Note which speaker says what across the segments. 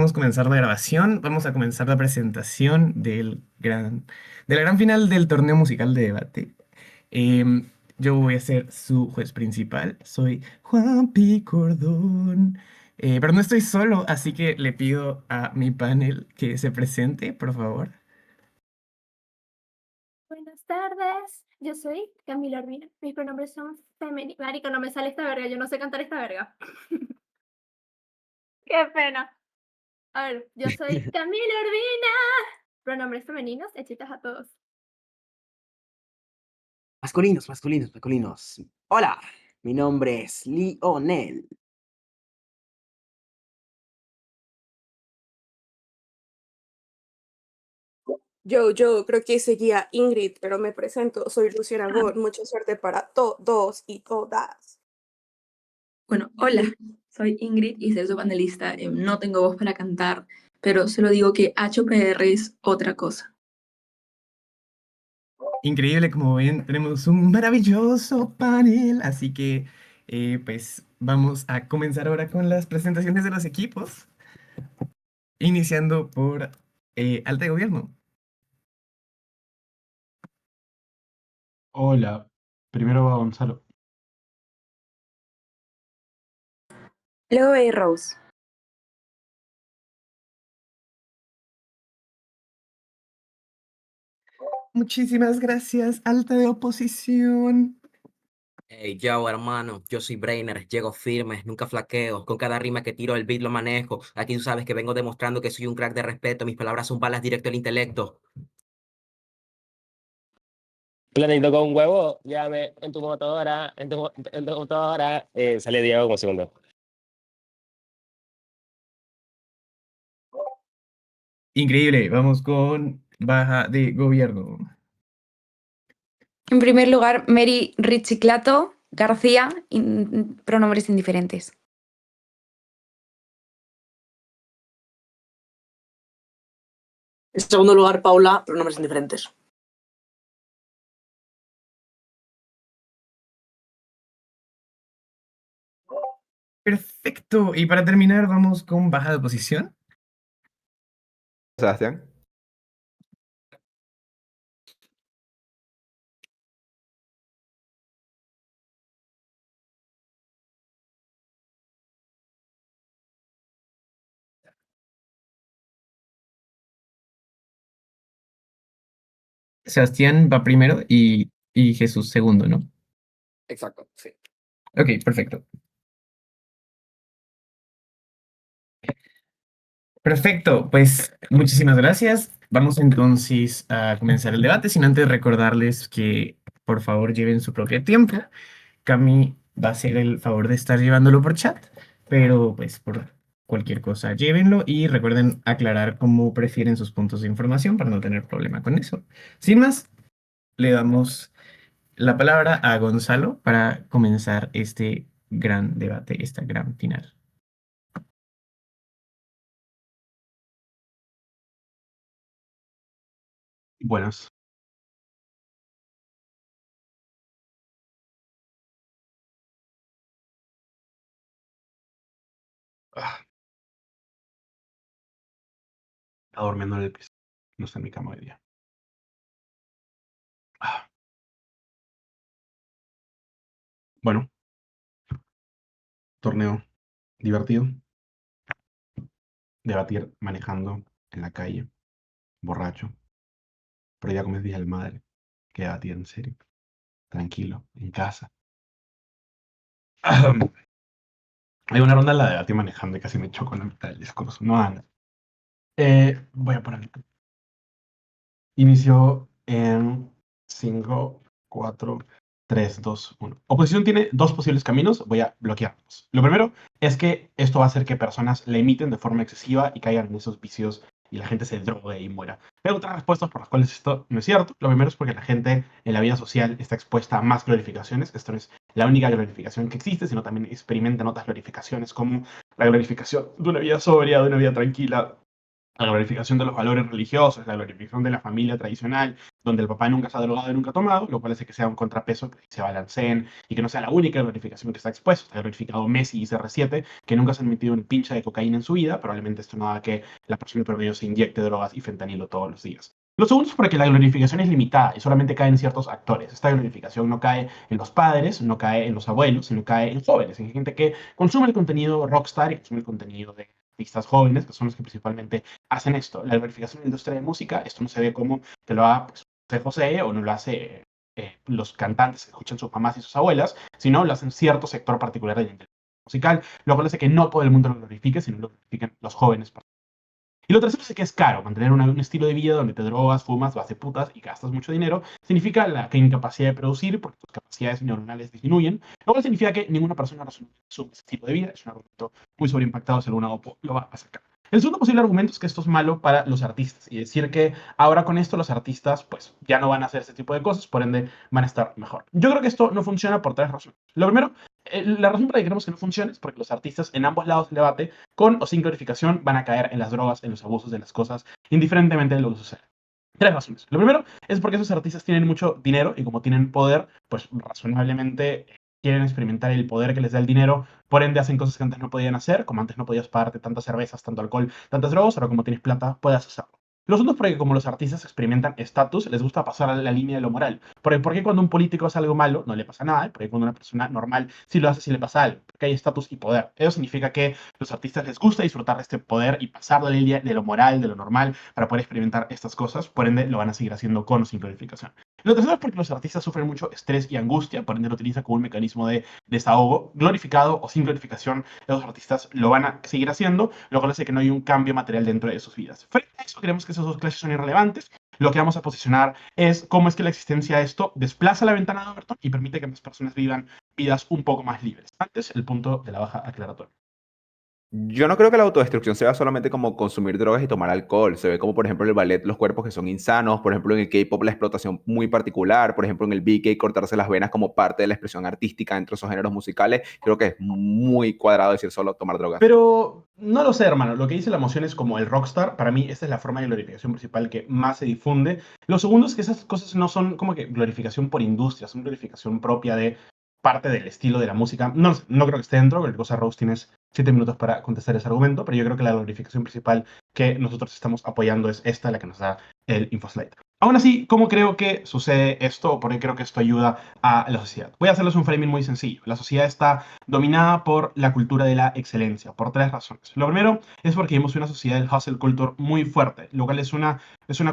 Speaker 1: Vamos a comenzar la grabación, vamos a comenzar la presentación de la gran final del torneo musical de debate. Yo voy a ser su juez principal, soy Juan Picordón, pero no estoy solo, así que le pido a mi panel que se presente, por favor.
Speaker 2: Buenas tardes, yo soy Camila Urbina. Mis pronombres son femeninos. Marico, no me sale esta verga, yo no sé cantar esta verga. Qué pena. A ver, yo soy Camila Urbina. Pronombres femeninos, hechitas a todos.
Speaker 3: Masculinos, masculinos, masculinos. Hola, mi nombre es Lionel.
Speaker 4: Yo creo que seguía Ingrid, pero me presento, soy Luciana Gor. Mucha suerte para todos y todas.
Speaker 5: Bueno, hola, soy Ingrid y soy su panelista. No tengo voz para cantar, pero solo digo que HPR es otra cosa.
Speaker 1: Increíble, como ven, tenemos un maravilloso panel, así que pues vamos a comenzar ahora con las presentaciones de los equipos, iniciando por Alta de Gobierno.
Speaker 6: Hola, primero va Gonzalo.
Speaker 5: Luego hay Rose.
Speaker 1: Muchísimas gracias, Alta de Oposición.
Speaker 7: Hey, yo, hermano, yo soy Brainer, llego firme, nunca flaqueo, con cada rima que tiro el beat lo manejo, aquí tú sabes que vengo demostrando que soy un crack de respeto, mis palabras son balas directo al intelecto.
Speaker 8: Planito con huevo, llame en tu motora, en tu motora. Sale Diego como segundo.
Speaker 1: Increíble, vamos con Baja de Gobierno.
Speaker 9: En primer lugar, Mary Richiclato García, pronombres indiferentes.
Speaker 4: En segundo lugar, Paula, pronombres indiferentes.
Speaker 1: Perfecto, y para terminar vamos con Baja de Oposición.
Speaker 10: Sebastián.
Speaker 1: Sebastián va primero y Jesús segundo, ¿no?
Speaker 3: Exacto, sí.
Speaker 1: Ok, perfecto. Perfecto, pues muchísimas gracias. Vamos entonces a comenzar el debate, sin antes recordarles que por favor lleven su propio tiempo. Cami va a hacer el favor de estar llevándolo por chat, pero pues por cualquier cosa llévenlo y recuerden aclarar cómo prefieren sus puntos de información para no tener problema con eso. Sin más, le damos la palabra a Gonzalo para comenzar este gran debate, esta gran final.
Speaker 6: Buenas. Ah, está durmiendo en el piso. No está en mi cama hoy día. Ah, Bueno, torneo divertido. Debatir manejando en la calle, borracho. Pero ya como es Día del Madre, que debatir en serio. Tranquilo, en casa. Hay una ronda en la de debatir manejando y casi me choco en la mitad del discurso. No, Ana. Voy a poner. Inició en 5, 4, 3, 2, 1. Oposición tiene dos posibles caminos, voy a bloquearlos. Lo primero es que esto va a hacer que personas la imiten de forma excesiva y caigan en esos vicios y la gente se drogue y muera. Hay otras respuestas por las cuales esto no es cierto. Lo primero es porque la gente en la vida social está expuesta a más glorificaciones. Esto no es la única glorificación que existe, sino también experimentan otras glorificaciones como la glorificación de una vida sobria, de una vida tranquila, la glorificación de los valores religiosos, la glorificación de la familia tradicional, donde el papá nunca se ha drogado y nunca ha tomado, lo cual hace que sea un contrapeso, que se balanceen y que no sea la única glorificación que está expuesta. Está glorificado Messi y CR7, que nunca se han metido un pinche de cocaína en su vida, probablemente esto no haga que la persona promedio se inyecte drogas y fentanilo todos los días. Lo segundo es porque la glorificación es limitada y solamente cae en ciertos actores. Esta glorificación no cae en los padres, no cae en los abuelos, sino cae en jóvenes, en gente que consume el contenido rockstar y consume el contenido de artistas jóvenes, que son los que principalmente hacen esto. La glorificación de la industria de música, esto no se ve como que lo haga pues, José José o no lo hace los cantantes que escuchan sus mamás y sus abuelas, sino lo hacen cierto sector particular de la industria musical, lo cual hace que no todo el mundo lo glorifique, sino lo glorifiquen los jóvenes. Y lo tercero es que es caro. Mantener un estilo de vida donde te drogas, fumas, vas de putas y gastas mucho dinero significa la incapacidad de producir porque tus capacidades neuronales disminuyen, lo cual significa que ninguna persona razonable asume ese estilo de vida. Es un argumento muy sobreimpactado si alguna OPO lo va a sacar. El segundo posible argumento es que esto es malo para los artistas y decir que ahora con esto los artistas pues ya no van a hacer ese tipo de cosas, por ende van a estar mejor. Yo creo que esto no funciona por tres razones. Lo primero, la razón por la que queremos que no funcione es porque los artistas en ambos lados del debate, con o sin glorificación, van a caer en las drogas, en los abusos de las cosas, indiferentemente de lo que suceda. Tres razones. Lo primero es porque esos artistas tienen mucho dinero y como tienen poder, pues razonablemente quieren experimentar el poder que les da el dinero, por ende hacen cosas que antes no podían hacer, como antes no podías pagarte tantas cervezas, tanto alcohol, tantas drogas, ahora como tienes plata, puedes hacerlo. Lo segundo es porque como los artistas experimentan estatus, les gusta pasar a la línea de lo moral. Porque cuando un político hace algo malo, no le pasa nada, porque cuando una persona normal sí lo hace, sí le pasa algo, porque hay estatus y poder. Eso significa que a los artistas les gusta disfrutar de este poder y pasar la línea de lo moral, de lo normal, para poder experimentar estas cosas, por ende lo van a seguir haciendo con o sin glorificación. Lo tercero es porque los artistas sufren mucho estrés y angustia, por ende lo utilizan como un mecanismo de desahogo, glorificado o sin glorificación, los artistas lo van a seguir haciendo, lo cual hace que no hay un cambio material dentro de sus vidas. Frente a eso, creemos que esos dos clases son irrelevantes. Lo que vamos a posicionar es cómo es que la existencia de esto desplaza la ventana de Overton y permite que más personas vivan vidas un poco más libres. Antes, el punto de la baja aclaratoria.
Speaker 10: Yo no creo que la autodestrucción sea solamente como consumir drogas y tomar alcohol. Se ve como, por ejemplo, en el ballet los cuerpos que son insanos, por ejemplo, en el K-pop la explotación muy particular, por ejemplo, en el BK cortarse las venas como parte de la expresión artística entre esos géneros musicales. Creo que es muy cuadrado decir solo tomar drogas.
Speaker 6: Pero no lo sé, hermano. Lo que dice la emoción es como el rockstar. Para mí, esta es la forma de glorificación principal que más se difunde. Lo segundo es que esas cosas no son como que glorificación por industria, son glorificación propia de parte del estilo de la música. No, no creo que esté dentro. Cualquier cosa, Rose, tienes 7 minutos para contestar ese argumento, pero yo creo que la glorificación principal que nosotros estamos apoyando es esta, la que nos da el InfoSlide. Aún así, ¿cómo creo que sucede esto o por qué creo que esto ayuda a la sociedad? Voy a hacerles un framing muy sencillo. La sociedad está dominada por la cultura de la excelencia, por tres razones. Lo primero es porque vivimos una sociedad del hustle culture muy fuerte, lo cual es una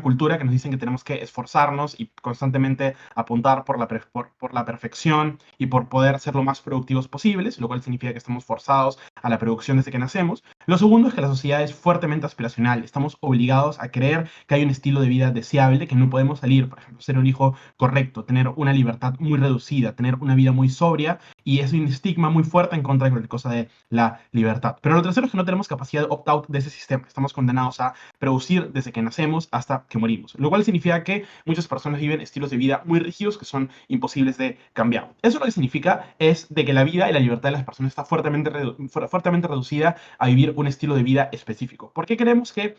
Speaker 6: cultura que nos dicen que tenemos que esforzarnos y constantemente apuntar por la perfección y por poder ser lo más productivos posibles, lo cual significa que estamos forzados a la producción desde que nacemos. Lo segundo es que la sociedad es fuertemente aspiracional. Estamos obligados a creer que hay un estilo de vida deseable, que no podemos salir, por ejemplo, ser un hijo correcto, tener una libertad muy reducida, tener una vida muy sobria, y es un estigma muy fuerte en contra de cualquier cosa de la libertad. Pero lo tercero es que no tenemos capacidad de opt-out de ese sistema. Estamos condenados a producir desde que nacemos hasta que morimos, lo cual significa que muchas personas viven estilos de vida muy rígidos que son imposibles de cambiar. Eso lo que significa es de que la vida y la libertad de las personas está fuertemente reducida a vivir un estilo de vida específico. ¿Por qué creemos que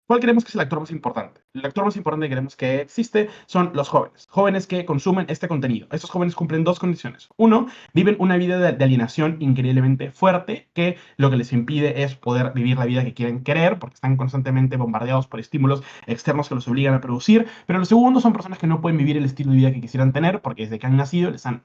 Speaker 6: ¿Cuál creemos que es el actor más importante? El actor más importante que creemos que existe son los jóvenes. Jóvenes que consumen este contenido. Estos jóvenes cumplen dos condiciones. Uno, viven una vida de alienación increíblemente fuerte, que lo que les impide es poder vivir la vida que quieren querer, porque están constantemente bombardeados por estímulos externos que los obligan a producir. Pero lo segundo son personas que no pueden vivir el estilo de vida que quisieran tener, porque desde que han nacido les han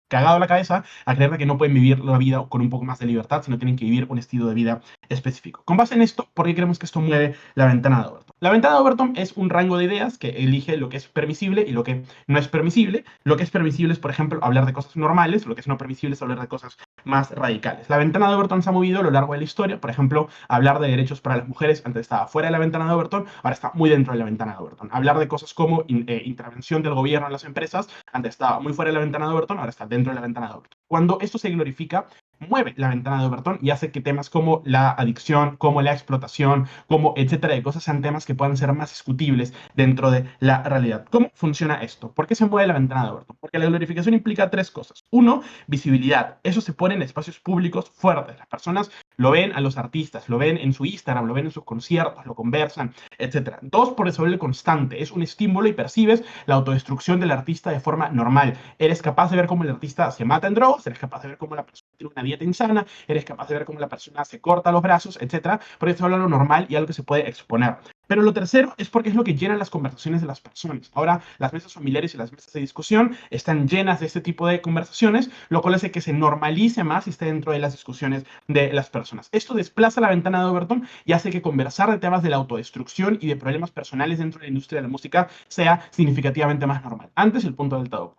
Speaker 6: cagado la cabeza a creer que no pueden vivir la vida con un poco más de libertad, sino tienen que vivir un estilo de vida específico. Con base en esto, ¿por qué creemos que esto mueve la ventana de Overton? La ventana de Overton es un rango de ideas que elige lo que es permisible y lo que no es permisible. Lo que es permisible es, por ejemplo, hablar de cosas normales, lo que es no permisible es hablar de cosas más radicales. La ventana de Overton se ha movido a lo largo de la historia. Por ejemplo, hablar de derechos para las mujeres antes estaba fuera de la ventana de Overton, ahora está muy dentro de la ventana de Overton. Hablar de cosas como intervención del gobierno en las empresas antes estaba muy fuera de la ventana de Overton, ahora está dentro de la ventana de Overton. Cuando esto se glorifica, mueve la ventana de Overton y hace que temas como la adicción, como la explotación, como etcétera de cosas sean temas que puedan ser más discutibles dentro de la realidad. ¿Cómo funciona esto? ¿Por qué se mueve la ventana de Overton? Porque la glorificación implica tres cosas. Uno, visibilidad. Eso se pone en espacios públicos fuertes. Las personas Lo ven a los artistas, lo ven en su Instagram, lo ven en sus conciertos, lo conversan, etc. Dos, por resolver constante. Es un estímulo y percibes la autodestrucción del artista de forma normal. Eres capaz de ver cómo el artista se mata en drogas, eres capaz de ver cómo la persona tiene una dieta insana, eres capaz de ver cómo la persona se corta los brazos, etc. Porque esto habla de lo normal y algo que se puede exponer. Pero lo tercero es porque es lo que llena las conversaciones de las personas. Ahora, las mesas familiares y las mesas de discusión están llenas de este tipo de conversaciones, lo cual hace que se normalice más y esté dentro de las discusiones de las personas. Esto desplaza la ventana de Overton y hace que conversar de temas de la autodestrucción y de problemas personales dentro de la industria de la música sea significativamente más normal. Antes, el punto del todo.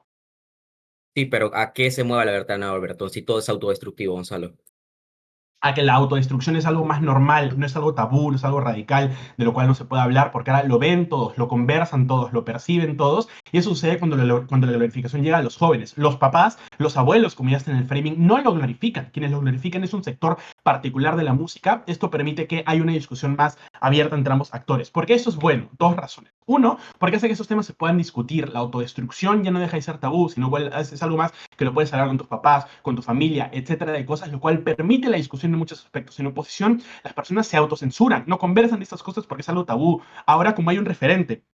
Speaker 7: Sí, pero ¿a qué se mueve la ventana de Overton si todo es autodestructivo, Gonzalo?
Speaker 6: A que la autodestrucción es algo más normal, no es algo tabú, no es algo radical, de lo cual no se puede hablar, porque ahora lo ven todos, lo conversan todos, lo perciben todos, y eso sucede cuando la glorificación llega a los jóvenes. Los papás, los abuelos, como ya está en el framing, no lo glorifican. Quienes lo glorifican es un sector particular de la música. Esto permite que haya una discusión más abierta entre ambos actores. ¿Por qué esto es bueno? Dos razones. Uno, porque hace que esos temas se puedan discutir. La autodestrucción ya no deja de ser tabú, sino es algo más que lo puedes hablar con tus papás, con tu familia, etcétera, de cosas, lo cual permite la discusión en muchos aspectos. En oposición, las personas se autocensuran, no conversan de estas cosas porque es algo tabú. Ahora, como hay un referente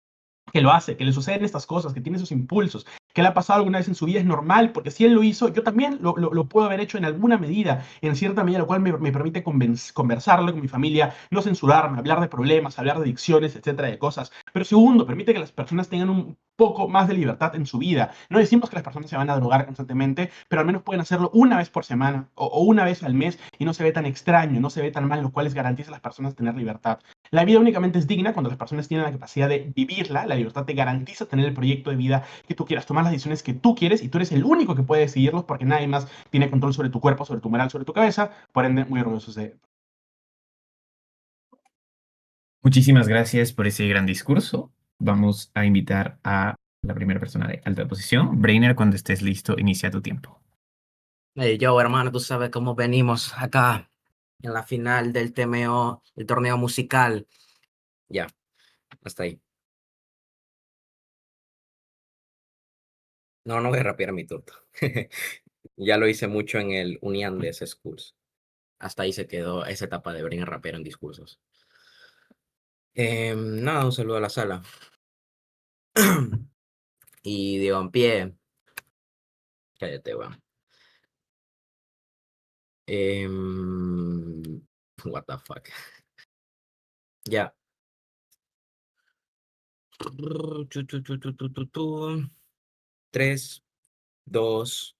Speaker 6: que lo hace, que le suceden estas cosas, que tiene esos impulsos, que le ha pasado alguna vez en su vida, es normal, porque si él lo hizo, yo también lo puedo haber hecho en alguna medida, en cierta medida, lo cual me permite conversarlo con mi familia, no censurarme, hablar de problemas, hablar de adicciones, etcétera, de cosas. Pero segundo, permite que las personas tengan un poco más de libertad en su vida. No decimos que las personas se van a drogar constantemente, pero al menos pueden hacerlo una vez por semana o una vez al mes y no se ve tan extraño, no se ve tan mal, lo cual les garantiza a las personas tener libertad. La vida únicamente es digna cuando las personas tienen la capacidad de vivirla. La libertad te garantiza tener el proyecto de vida que tú quieras, tomar las decisiones que tú quieres y tú eres el único que puede decidirlos porque nadie más tiene control sobre tu cuerpo, sobre tu moral, sobre tu cabeza. Por ende, muy orgullosos de...
Speaker 1: Muchísimas gracias por ese gran discurso. Vamos a invitar a la primera persona de alta posición. Brainer, cuando estés listo, inicia tu tiempo.
Speaker 7: Hey, yo, hermano, tú sabes cómo venimos acá en la final del TMO, el torneo musical. Ya, hasta ahí. No voy a rapear mi turno. Ya lo hice mucho en el Uniandes Schools. Hasta ahí se quedó esa etapa de Brainer rapero en discursos. Nada, un saludo a la sala. Y digo, en pie. Cállate, weón. What the fuck. Ya. 3, 2,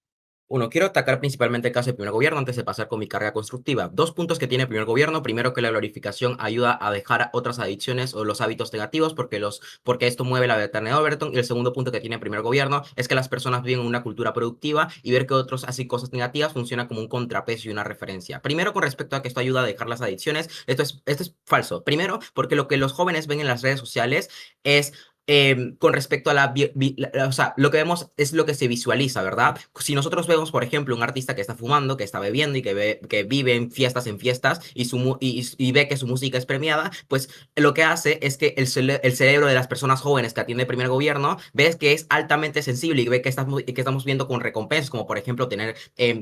Speaker 7: 1. Quiero atacar principalmente el caso del primer gobierno antes de pasar con mi carga constructiva. Dos puntos que tiene el primer gobierno. Primero, que la glorificación ayuda a dejar otras adicciones o los hábitos negativos porque esto mueve la ventana de Overton. Y el segundo punto que tiene el primer gobierno es que las personas viven una cultura productiva y ver que otros hacen cosas negativas funciona como un contrapeso y una referencia. Primero, con respecto a que esto ayuda a dejar las adicciones, esto es falso. Primero, porque lo que los jóvenes ven en las redes sociales es... con respecto a o sea, lo que vemos es lo que se visualiza, ¿verdad? Si nosotros vemos, por ejemplo, un artista que está fumando, que está bebiendo y que vive en fiestas y ve que su música es premiada, pues lo que hace es que el cerebro de las personas jóvenes que atiende el primer gobierno ve que es altamente sensible y ve que estamos viendo con recompensas, como por ejemplo tener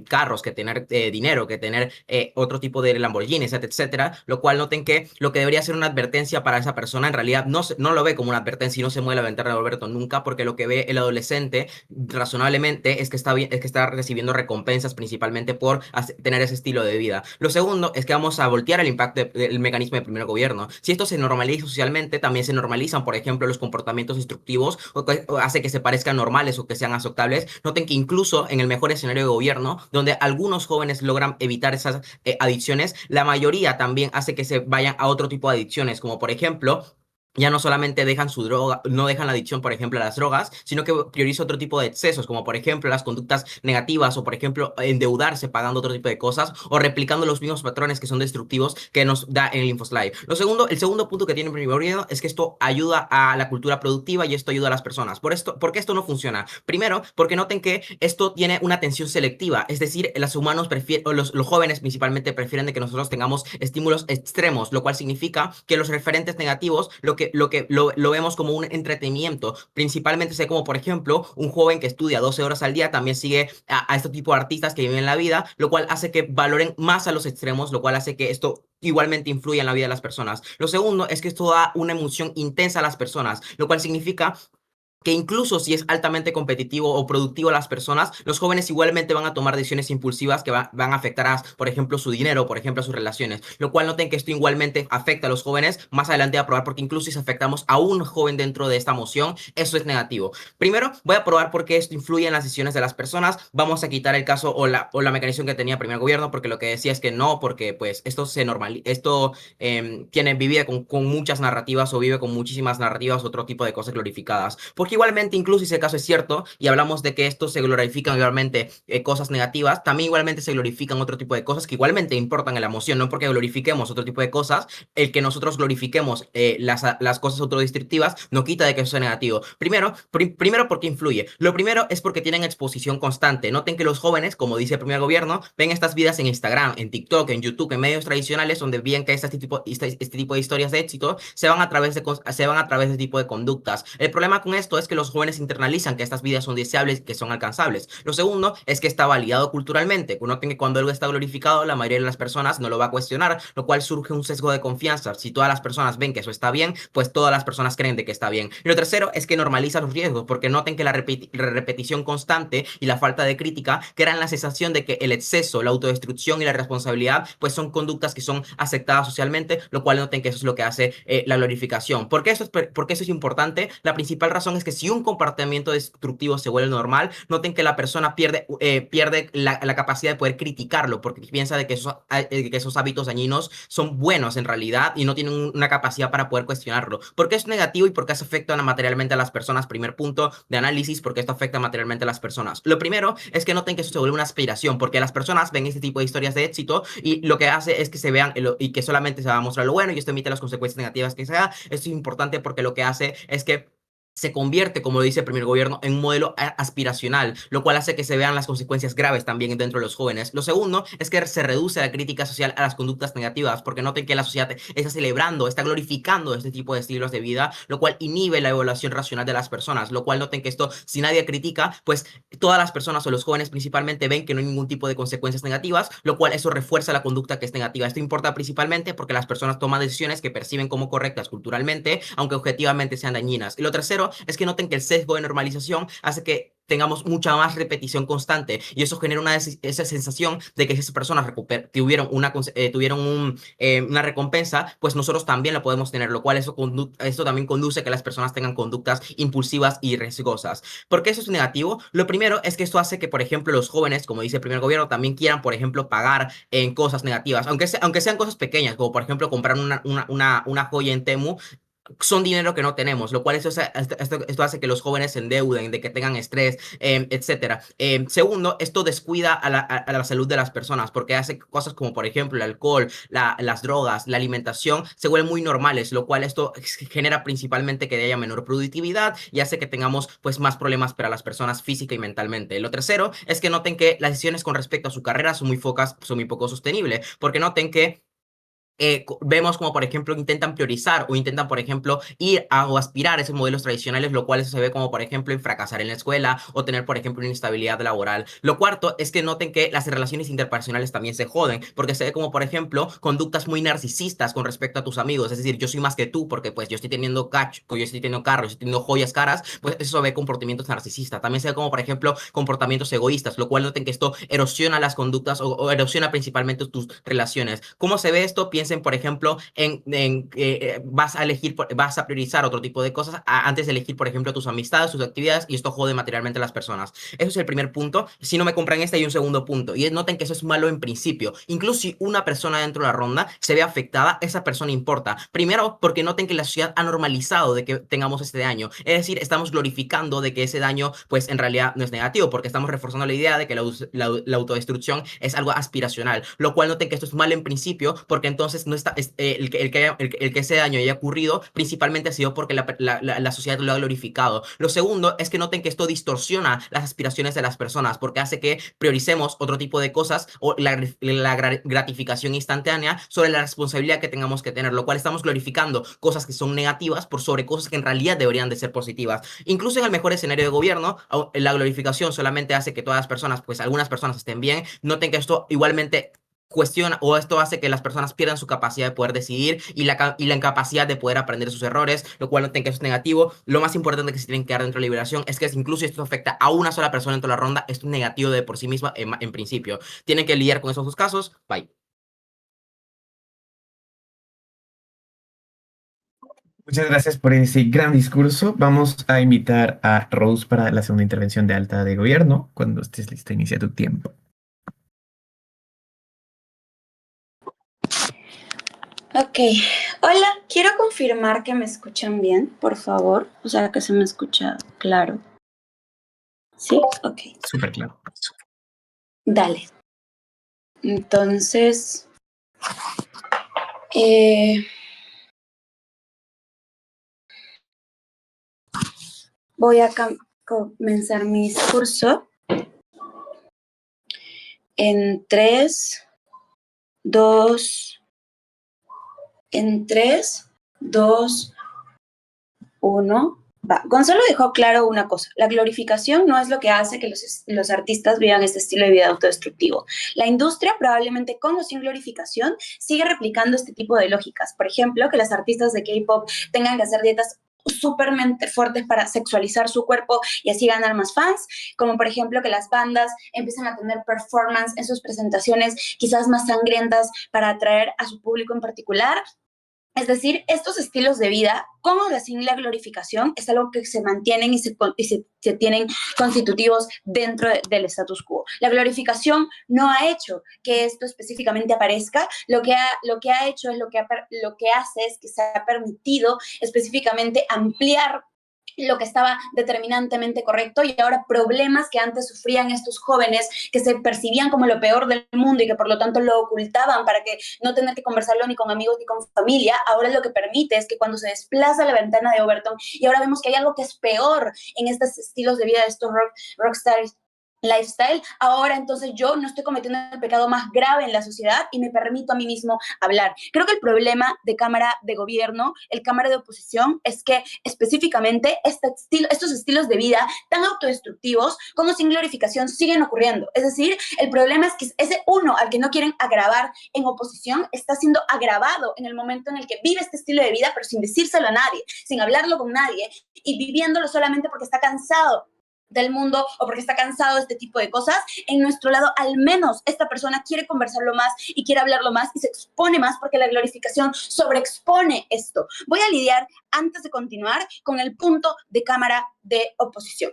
Speaker 7: carros, que tener dinero, que tener otro tipo de Lamborghinis, etcétera, lo cual noten que lo que debería ser una advertencia para esa persona en realidad no lo ve como una advertencia y no se mueve la ventana de Overton nunca, porque lo que ve el adolescente razonablemente es que está recibiendo recompensas principalmente por tener ese estilo de vida. Lo segundo es que vamos a voltear el impacto del mecanismo de primer gobierno. Si esto se normaliza socialmente, también se normalizan, por ejemplo, los comportamientos destructivos o hace que se parezcan normales o que sean aceptables. Noten que incluso en el mejor escenario de gobierno, donde algunos jóvenes logran evitar esas adicciones, la mayoría también hace que se vayan a otro tipo de adicciones, como por ejemplo... Ya no solamente dejan su droga, no dejan la adicción, por ejemplo, a las drogas, sino que prioriza otro tipo de excesos, como por ejemplo las conductas negativas o por ejemplo endeudarse pagando otro tipo de cosas o replicando los mismos patrones que son destructivos que nos da en el InfoSlide. El segundo punto que tiene el primer gobierno es que esto ayuda a la cultura productiva y esto ayuda a las personas. ¿Por qué esto no funciona? Primero, porque noten que esto tiene una atención selectiva, es decir, los humanos los jóvenes principalmente prefieren de que nosotros tengamos estímulos extremos, lo cual significa que los referentes negativos lo que lo vemos como un entretenimiento. Principalmente sé como, por ejemplo, un joven que estudia 12 horas al día también sigue a este tipo de artistas que viven la vida, lo cual hace que valoren más a los extremos, lo cual hace que esto igualmente influya en la vida de las personas. Lo segundo es que esto da una emoción intensa a las personas, lo cual significa que incluso si es altamente competitivo o productivo a las personas, los jóvenes igualmente van a tomar decisiones impulsivas que van a afectar a, por ejemplo, su dinero, por ejemplo, a sus relaciones, lo cual noten que esto igualmente afecta a los jóvenes. Más adelante voy a probar porque incluso si afectamos a un joven dentro de esta moción, eso es negativo. Primero, voy a probar por qué esto influye en las decisiones de las personas. Vamos a quitar el caso o la mecanización que tenía primer gobierno, porque lo que decía es que no, porque pues esto vive con muchas narrativas o vive con muchísimas narrativas, otro tipo de cosas glorificadas. Porque igualmente, incluso si ese caso es cierto, y hablamos de que esto se glorifican igualmente cosas negativas, también igualmente se glorifican otro tipo de cosas que igualmente importan en la emoción, no porque glorifiquemos otro tipo de cosas, el que nosotros glorifiquemos las cosas autodestructivas no quita de que eso sea negativo. Primero, porque influye. Lo primero es porque tienen exposición constante. Noten que los jóvenes, como dice el primer gobierno, ven estas vidas en Instagram, en TikTok, en YouTube, en medios tradicionales, donde ven que este tipo de historias de éxito se van a través de este tipo de conductas. El problema con esto es que los jóvenes internalizan que estas vidas son deseables, que son alcanzables. Lo segundo es que está validado culturalmente. Noten que cuando algo está glorificado, la mayoría de las personas no lo va a cuestionar, lo cual surge un sesgo de confianza. Si todas las personas ven que eso está bien, pues todas las personas creen de que está bien. Y lo tercero es que normaliza los riesgos, porque noten que la repetición constante y la falta de crítica crean la sensación de que el exceso, la autodestrucción y la responsabilidad, pues son conductas que son aceptadas socialmente, lo cual noten que eso es lo que hace la glorificación. ¿Por qué eso es importante? La principal razón es que si un comportamiento destructivo se vuelve normal, noten que la persona pierde la capacidad de poder criticarlo, porque piensa de que esos hábitos dañinos son buenos en realidad y no tienen una capacidad para poder cuestionarlo. ¿Por qué es negativo y por qué eso afecta materialmente a las personas? Primer punto de análisis, porque esto afecta materialmente a las personas. Lo primero es que noten que eso se vuelve una aspiración, porque las personas ven este tipo de historias de éxito y lo que hace es que se vean y que solamente se va a mostrar lo bueno y esto emite las consecuencias negativas que sea. Esto es importante porque lo que hace es que se convierte, como lo dice el primer gobierno, en un modelo aspiracional, lo cual hace que se vean las consecuencias graves también dentro de los jóvenes. Lo segundo es que se reduce la crítica social a las conductas negativas, porque noten que la sociedad está celebrando, está glorificando este tipo de estilos de vida, lo cual inhibe la evaluación racional de las personas, lo cual noten que esto, si nadie critica, pues todas las personas o los jóvenes principalmente ven que no hay ningún tipo de consecuencias negativas, lo cual eso refuerza la conducta que es negativa. Esto importa principalmente porque las personas toman decisiones que perciben como correctas culturalmente, aunque objetivamente sean dañinas. Y lo tercero es que noten que el sesgo de normalización hace que tengamos mucha más repetición constante y eso genera esa sensación de que esas personas tuvieron una recompensa, pues nosotros también la podemos tener, lo cual esto también conduce a que las personas tengan conductas impulsivas y riesgosas. ¿Por qué eso es negativo? Lo primero es que esto hace que, por ejemplo, los jóvenes, como dice el primer gobierno, también quieran, por ejemplo, pagar en cosas negativas, aunque sean cosas pequeñas, como por ejemplo comprar una joya en Temu. Son dinero que no tenemos, lo cual esto hace que los jóvenes se endeuden, de que tengan estrés, etcétera. Segundo, esto descuida a la salud de las personas, porque hace cosas como, por ejemplo, el alcohol, las drogas, la alimentación, se vuelven muy normales, lo cual esto genera principalmente que haya menor productividad y hace que tengamos pues más problemas para las personas física y mentalmente. Lo tercero es que noten que las decisiones con respecto a su carrera son muy poco sostenibles, porque noten que vemos como por ejemplo intentan priorizar o intentan por ejemplo ir o aspirar a esos modelos tradicionales, lo cual eso se ve como por ejemplo en fracasar en la escuela o tener por ejemplo una inestabilidad laboral. Lo cuarto es que noten que las relaciones interpersonales también se joden, porque se ve como por ejemplo conductas muy narcisistas con respecto a tus amigos, es decir, yo soy más que tú porque pues yo estoy teniendo yo estoy teniendo carros, yo estoy teniendo joyas caras, pues eso se ve comportamientos narcisistas. También se ve como por ejemplo comportamientos egoístas, lo cual noten que esto erosiona las conductas o erosiona principalmente tus relaciones. ¿Cómo se ve esto? Piensen por ejemplo en vas a priorizar otro tipo de cosas antes de elegir por ejemplo tus amistades, tus actividades, y esto jode materialmente a las personas. Eso es el primer punto. Si no me compran este, hay un segundo punto y noten que eso es malo en principio. Incluso si una persona dentro de la ronda se ve afectada, esa persona importa. Primero porque noten que la sociedad ha normalizado de que tengamos este daño, es decir, estamos glorificando de que ese daño pues en realidad no es negativo, porque estamos reforzando la idea de que la autodestrucción es algo aspiracional, lo cual noten que esto es malo en principio porque entonces entonces no está, el que ese daño haya ocurrido principalmente ha sido porque la sociedad lo ha glorificado. Lo segundo es que noten que esto distorsiona las aspiraciones de las personas porque hace que prioricemos otro tipo de cosas o la gratificación instantánea sobre la responsabilidad que tengamos que tener, lo cual estamos glorificando cosas que son negativas por sobre cosas que en realidad deberían de ser positivas. Incluso en el mejor escenario de gobierno, la glorificación solamente hace que todas las personas, pues algunas personas estén bien. Noten que esto igualmente cuestiona o esto hace que las personas pierdan su capacidad de poder decidir y la incapacidad de poder aprender de sus errores, lo cual noten que eso es negativo. Lo más importante que se tienen que dar dentro de la liberación es que incluso si esto afecta a una sola persona dentro de la ronda, esto es negativo de por sí misma en principio. Tienen que lidiar con esos dos casos. Bye.
Speaker 1: Muchas gracias por ese gran discurso. Vamos a invitar a Rose para la segunda intervención de alta de gobierno. Cuando estés lista, inicia tu tiempo.
Speaker 11: Ok, hola, quiero confirmar que me escuchan bien, por favor. O sea, que se me escucha claro. ¿Sí? Ok.
Speaker 1: Súper claro.
Speaker 11: Dale. Entonces, voy a comenzar mi discurso en 3, 2, 1. Va. Gonzalo dejó claro una cosa. La glorificación no es lo que hace que los artistas vivan este estilo de vida autodestructivo. La industria, probablemente con o sin glorificación, sigue replicando este tipo de lógicas. Por ejemplo, que las artistas de K-pop tengan que hacer dietas súpermente fuertes para sexualizar su cuerpo y así ganar más fans, como por ejemplo que las bandas empiezan a tener performance en sus presentaciones quizás más sangrientas para atraer a su público en particular. Es decir, estos estilos de vida, con o sin la glorificación, es algo que se mantienen y se tienen constitutivos dentro del status quo. La glorificación no ha hecho que esto específicamente aparezca, lo que ha hecho es lo que hace es que se ha permitido específicamente ampliar lo que estaba determinantemente correcto y ahora problemas que antes sufrían estos jóvenes que se percibían como lo peor del mundo y que por lo tanto lo ocultaban para que no tener que conversarlo ni con amigos ni con familia, ahora lo que permite es que cuando se desplaza la ventana de Overton y ahora vemos que hay algo que es peor en estos estilos de vida de estos rockstars lifestyle, ahora entonces yo no estoy cometiendo el pecado más grave en la sociedad y me permito a mí mismo hablar. Creo que el problema de Cámara de Gobierno, el Cámara de Oposición, es que específicamente estos estilos de vida tan autodestructivos como sin glorificación siguen ocurriendo. Es decir, el problema es que ese uno al que no quieren agravar en oposición está siendo agravado en el momento en el que vive este estilo de vida, pero sin decírselo a nadie, sin hablarlo con nadie y viviéndolo solamente porque está cansado del mundo o porque está cansado de este tipo de cosas. En nuestro lado, al menos esta persona quiere conversarlo más y quiere hablarlo más y se expone más porque la glorificación sobreexpone esto. Voy a lidiar, antes de continuar, con el punto de Cámara de Oposición.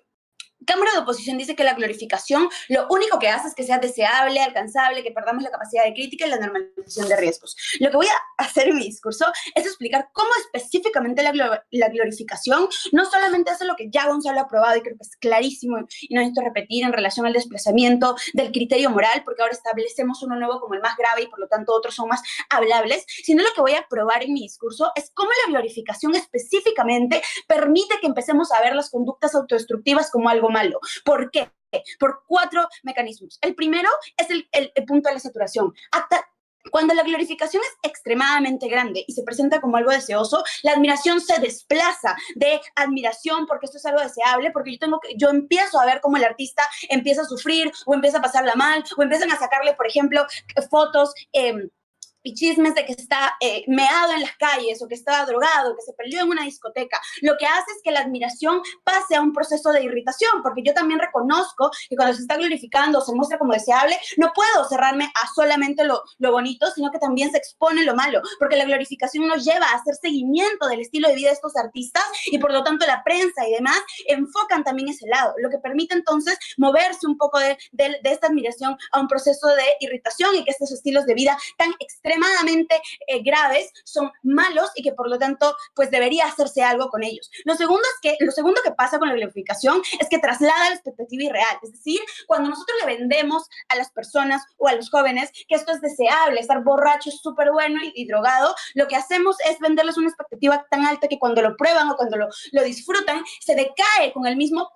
Speaker 11: Cámara de Oposición dice que la glorificación lo único que hace es que sea deseable, alcanzable, que perdamos la capacidad de crítica y la normalización de riesgos. Lo que voy a hacer en mi discurso es explicar cómo específicamente la glorificación no solamente hace lo que ya Gonzalo ha aprobado y creo que es clarísimo y no necesito repetir en relación al desplazamiento del criterio moral, porque ahora establecemos uno nuevo como el más grave y por lo tanto otros son más hablables, sino lo que voy a probar en mi discurso es cómo la glorificación específicamente permite que empecemos a ver las conductas autodestructivas como algo malo. ¿Por qué? Por 4 mecanismos. El primero es el punto de la saturación. Cuando la glorificación es extremadamente grande y se presenta como algo deseoso, la admiración se desplaza de admiración porque esto es algo deseable, porque yo empiezo a ver cómo el artista empieza a sufrir o empieza a pasarla mal o empiezan a sacarle, por ejemplo, fotos y chismes de que está meado en las calles o que está drogado, que se perdió en una discoteca. Lo que hace es que la admiración pase a un proceso de irritación, porque yo también reconozco que cuando se está glorificando o se muestra como deseable, no puedo cerrarme a solamente lo bonito, sino que también se expone lo malo, porque la glorificación nos lleva a hacer seguimiento del estilo de vida de estos artistas y por lo tanto la prensa y demás enfocan también ese lado, lo que permite entonces moverse un poco de esta admiración a un proceso de irritación y que estos estilos de vida tan extremos extremadamente graves, son malos y que por lo tanto pues debería hacerse algo con ellos. Lo segundo que pasa con la glorificación es que traslada la expectativa irreal, es decir, cuando nosotros le vendemos a las personas o a los jóvenes que esto es deseable, estar borracho es súper bueno y drogado, lo que hacemos es venderles una expectativa tan alta que cuando lo prueban o cuando lo disfrutan, se decae con la misma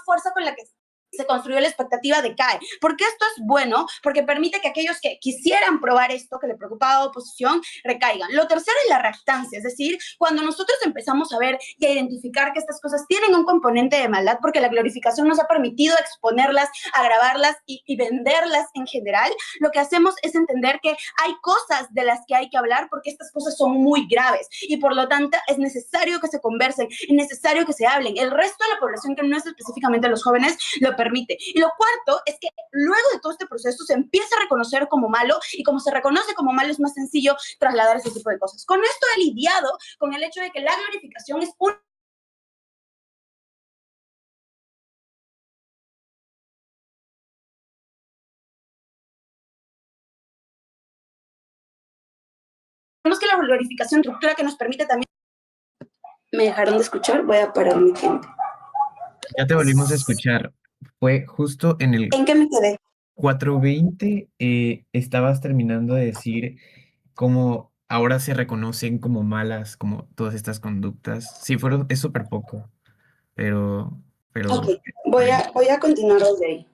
Speaker 11: fuerza con la que se construyó la expectativa, decae. ¿Por qué esto es bueno? Porque permite que aquellos que quisieran probar esto, que le preocupaba a la oposición, recaigan. Lo tercero es la reactancia, es decir, cuando nosotros empezamos a ver y a identificar que estas cosas tienen un componente de maldad, porque la glorificación nos ha permitido exponerlas, agravarlas y venderlas en general, lo que hacemos es entender que hay cosas de las que hay que hablar porque estas cosas son muy graves y por lo tanto es necesario que se conversen, es necesario que se hablen. El resto de la población, que no es específicamente los jóvenes, lo permite. Y lo cuarto es que luego de todo este proceso se empieza a reconocer como malo y como se reconoce como malo es más sencillo trasladar ese tipo de cosas. Con esto he lidiado con el hecho de que la glorificación es un que la glorificación estructura que nos permite también. ¿Me dejaron de escuchar? Voy a parar mi tiempo.
Speaker 1: Ya te volvimos a escuchar. Fue justo en el
Speaker 11: ¿En qué me quedé?
Speaker 1: 4:20, estabas terminando de decir cómo ahora se reconocen como malas, como todas estas conductas. Sí, es súper poco, pero,
Speaker 11: Ok,
Speaker 1: pero
Speaker 11: voy a continuar desde ahí.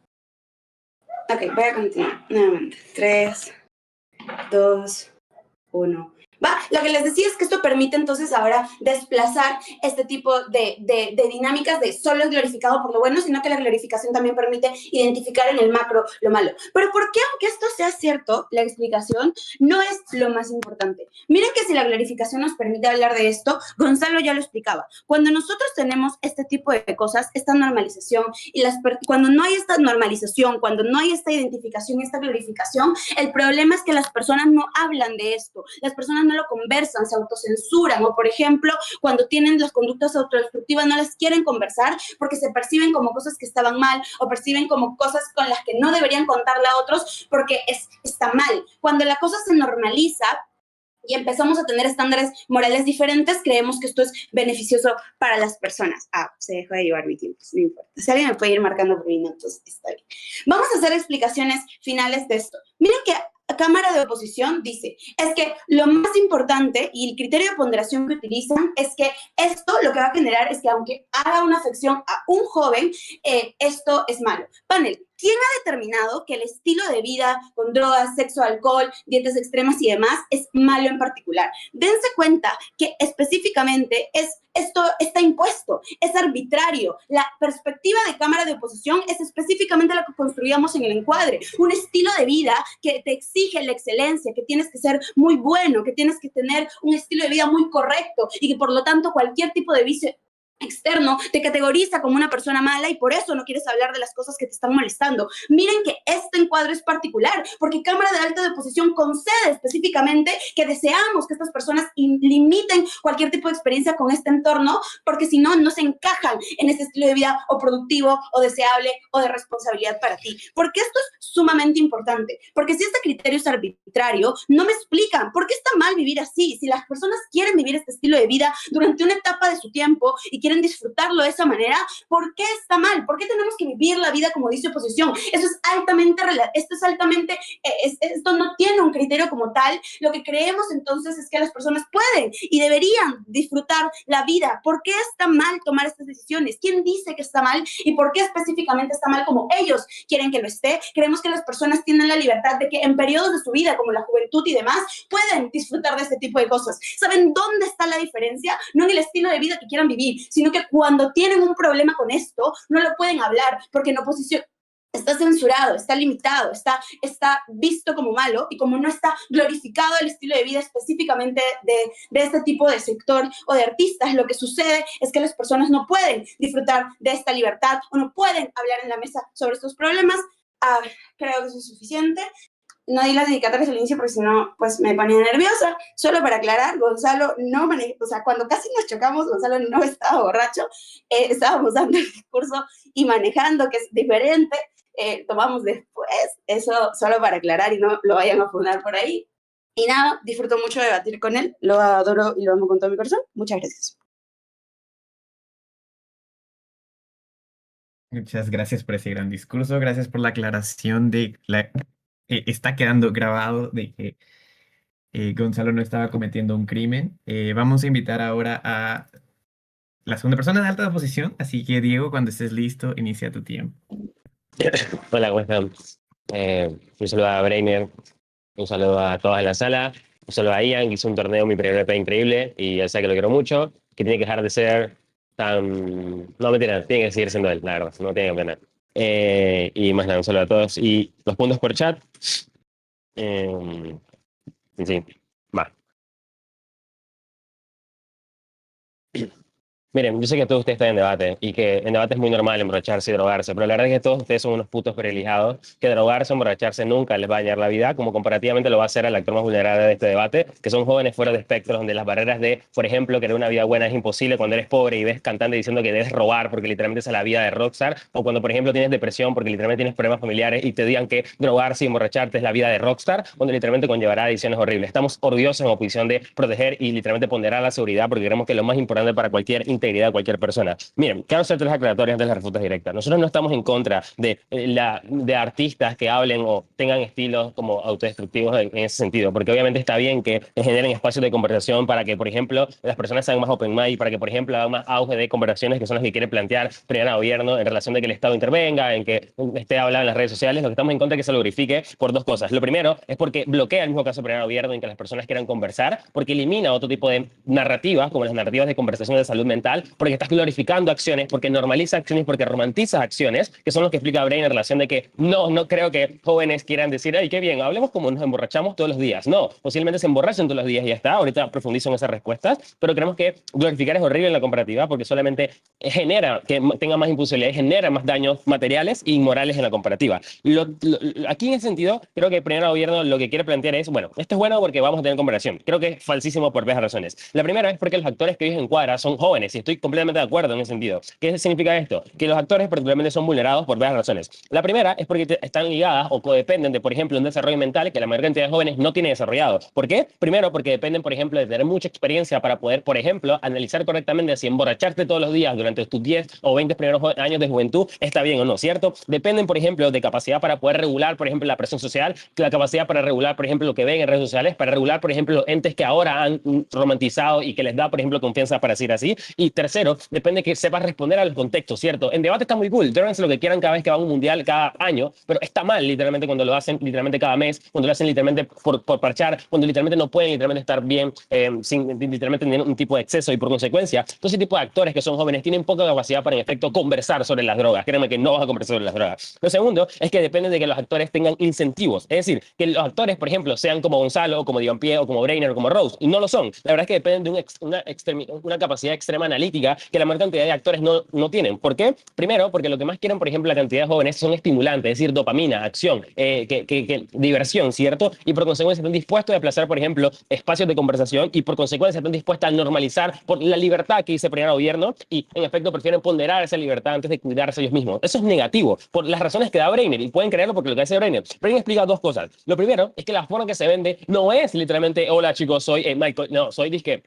Speaker 11: Ok, voy a continuar nuevamente. 3, 2, 1. Va, lo que les decía es que esto permite entonces ahora desplazar este tipo de dinámicas de solo es glorificado por lo bueno, sino que la glorificación también permite identificar en el macro lo malo. Pero ¿por qué, aunque esto sea cierto, la explicación no es lo más importante? Miren que si la glorificación nos permite hablar de esto, Gonzalo ya lo explicaba. Cuando nosotros tenemos este tipo de cosas, esta normalización, y cuando no hay esta normalización, cuando no hay esta identificación, esta glorificación, el problema es que las personas no hablan de esto, las personas no lo conversan, se autocensuran, o por ejemplo, cuando tienen las conductas autodestructivas no las quieren conversar porque se perciben como cosas que estaban mal o perciben como cosas con las que no deberían contarle a otros porque está mal. Cuando la cosa se normaliza y empezamos a tener estándares morales diferentes, creemos que esto es beneficioso para las personas. Se dejó de llevar mi tiempo, no importa. Si alguien me puede ir marcando por minutos, está bien. Vamos a hacer explicaciones finales de esto. Miren que la Cámara de Oposición dice, es que lo más importante y el criterio de ponderación que utilizan es que esto lo que va a generar es que aunque haga una afección a un joven, esto es malo. Panel, ¿quién ha determinado que el estilo de vida con drogas, sexo, alcohol, dietas extremas y demás es malo en particular? Dense cuenta que específicamente esto está impuesto, es arbitrario. La perspectiva de Cámara de Oposición es específicamente la que construíamos en el encuadre. Un estilo de vida que te exige la excelencia, que tienes que ser muy bueno, que tienes que tener un estilo de vida muy correcto y que por lo tanto cualquier tipo de vicio externo te categoriza como una persona mala y por eso no quieres hablar de las cosas que te están molestando. Miren que este encuadre es particular porque Cámara de Alta de Oposición concede específicamente que deseamos que estas personas limiten cualquier tipo de experiencia con este entorno porque si no, no se encajan en ese estilo de vida o productivo o deseable o de responsabilidad para ti. Porque esto es sumamente importante, porque si este criterio es arbitrario, no me explican por qué está mal vivir así. Si las personas quieren vivir este estilo de vida durante una etapa de su tiempo y quieren disfrutarlo de esa manera, ¿por qué está mal? ¿Por qué tenemos que vivir la vida como dice oposición? Esto no tiene un criterio como tal. Lo que creemos entonces es que las personas pueden y deberían disfrutar la vida. ¿Por qué está mal tomar estas decisiones? ¿Quién dice que está mal y por qué específicamente está mal como ellos quieren que lo esté? Creemos que las personas tienen la libertad de que en periodos de su vida, como la juventud y demás, pueden disfrutar de este tipo de cosas. ¿Saben dónde está la diferencia? No en el estilo de vida que quieran vivir, sino que cuando tienen un problema con esto, no lo pueden hablar, porque en oposición está censurado, está limitado, está visto como malo y como no está glorificado el estilo de vida específicamente de este tipo de sector o de artistas, lo que sucede es que las personas no pueden disfrutar de esta libertad o no pueden hablar en la mesa sobre estos problemas. Creo que eso es suficiente. No di las dedicatorias al inicio porque si no, pues me ponía nerviosa. Solo para aclarar, Gonzalo no manejó, o sea, cuando casi nos chocamos, Gonzalo no estaba borracho, estábamos dando el discurso y manejando, que es diferente, tomamos después, eso solo para aclarar y no lo vayan a fundar por ahí. Y nada, disfruto mucho de debatir con él, lo adoro y lo amo con todo mi corazón. Muchas gracias.
Speaker 1: Muchas gracias por ese gran discurso, gracias por la aclaración de que está quedando grabado de que Gonzalo no estaba cometiendo un crimen. Vamos a invitar ahora a la segunda persona de alta posición, así que Diego, cuando estés listo, inicia tu tiempo.
Speaker 8: Hola, ¿cómo están? Un saludo a Brainer, un saludo a todos en la sala, un saludo a Ian, que hizo un torneo mi primer EP increíble y él sabe que lo quiero mucho, que tiene que dejar de ser tan... No, mentira, tiene que seguir siendo él, la verdad, no tiene que aprender. Y más nada, un saludo a todos. Y los puntos por chat. Sí, va. Miren, yo sé que todos ustedes están en debate y que en debate es muy normal emborracharse y drogarse, pero la verdad es que todos ustedes son unos putos privilegiados, que drogarse o emborracharse nunca les va a dañar la vida, como comparativamente lo va a hacer al actor más vulnerable de este debate, que son jóvenes fuera de espectros, donde las barreras de, por ejemplo, querer una vida buena es imposible cuando eres pobre y ves cantante diciendo que debes robar porque literalmente esa es la vida de rockstar, o cuando, por ejemplo, tienes depresión porque literalmente tienes problemas familiares y te digan que drogarse y emborracharte es la vida de rockstar, donde literalmente conllevará decisiones horribles. Estamos orgullosos en oposición de proteger y literalmente ponderar la seguridad porque creemos que es lo más importante para cualquier integridad de cualquier persona. Miren, quiero hacer tres aclaratorias de las refutas directas. Nosotros no estamos en contra de artistas que hablen o tengan estilos como autodestructivos en ese sentido, porque obviamente está bien que generen espacios de conversación para que, por ejemplo, las personas sean más open mind, para que, por ejemplo, hagan más auge de conversaciones que son las que quiere plantear Priana Gobierno en relación de que el Estado intervenga, en que esté hablando en las redes sociales. Lo que estamos en contra es que se lo glorifique por dos cosas. Lo primero es porque bloquea el mismo caso de Priana Gobierno en que las personas quieran conversar, porque elimina otro tipo de narrativas, como las narrativas de conversación de salud mental, porque estás glorificando acciones, porque normaliza acciones, porque romantiza acciones, que son los que explica Brain en relación de que no creo que jóvenes quieran decir, ay, qué bien, hablemos como nos emborrachamos todos los días. No, posiblemente se emborrachan todos los días y ya está. Ahorita profundizo en esas respuestas, pero creemos que glorificar es horrible en la comparativa porque solamente genera que tenga más impulsividad y genera más daños materiales e inmorales en la comparativa. Aquí en ese sentido, creo que el primer gobierno lo que quiere plantear es, bueno, esto es bueno porque vamos a tener comparación. Creo que es falsísimo por varias razones. La primera es porque los actores que viven en cuadra son jóvenes y estoy completamente de acuerdo en ese sentido. ¿Qué significa esto? Que los actores particularmente son vulnerados por varias razones. La primera es porque están ligadas o codependen de, por ejemplo, un desarrollo mental que la mayor cantidad de jóvenes no tiene desarrollado. ¿Por qué? Primero, porque dependen, por ejemplo, de tener mucha experiencia para poder, por ejemplo, analizar correctamente si emborracharte todos los días durante tus 10 o 20 primeros años de juventud está bien o no, ¿cierto? Dependen, por ejemplo, de capacidad para poder regular, por ejemplo, la presión social, la capacidad para regular, por ejemplo, lo que ven en redes sociales, para regular, por ejemplo, los entes que ahora han romantizado y que les da, por ejemplo, confianza para decir así. Y tercero, depende que sepas responder a los contextos, ¿cierto? En debate está muy cool, dróguense lo que quieran cada vez que va a un mundial, cada año, pero está mal literalmente cuando lo hacen literalmente cada mes, cuando lo hacen literalmente por parchar, cuando literalmente no pueden literalmente estar bien sin literalmente tener un tipo de exceso y por consecuencia, todo ese tipo de actores que son jóvenes tienen poca capacidad para en efecto conversar sobre las drogas. Créanme que no vas a conversar sobre las drogas. Lo segundo es que depende de que los actores tengan incentivos, es decir, que los actores, por ejemplo, sean como Gonzalo, o como Diompié, o como Brainer, o como Rose, y no lo son. La verdad es que dependen de una capacidad extrema analítica que la mayor cantidad de actores no tienen. ¿Por qué? Primero, porque lo que más quieren, por ejemplo, la cantidad de jóvenes son estimulantes, es decir, dopamina, acción, diversión, ¿cierto? Y por consecuencia están dispuestos a desplazar, por ejemplo, espacios de conversación y por consecuencia están dispuestos a normalizar por la libertad que dice el primer gobierno y en efecto prefieren ponderar esa libertad antes de cuidarse ellos mismos. Eso es negativo por las razones que da Brainer y pueden creerlo porque lo que hace Brainer. Brainer explica dos cosas. Lo primero es que la forma que se vende no es literalmente, hola chicos, soy Michael, no, soy disque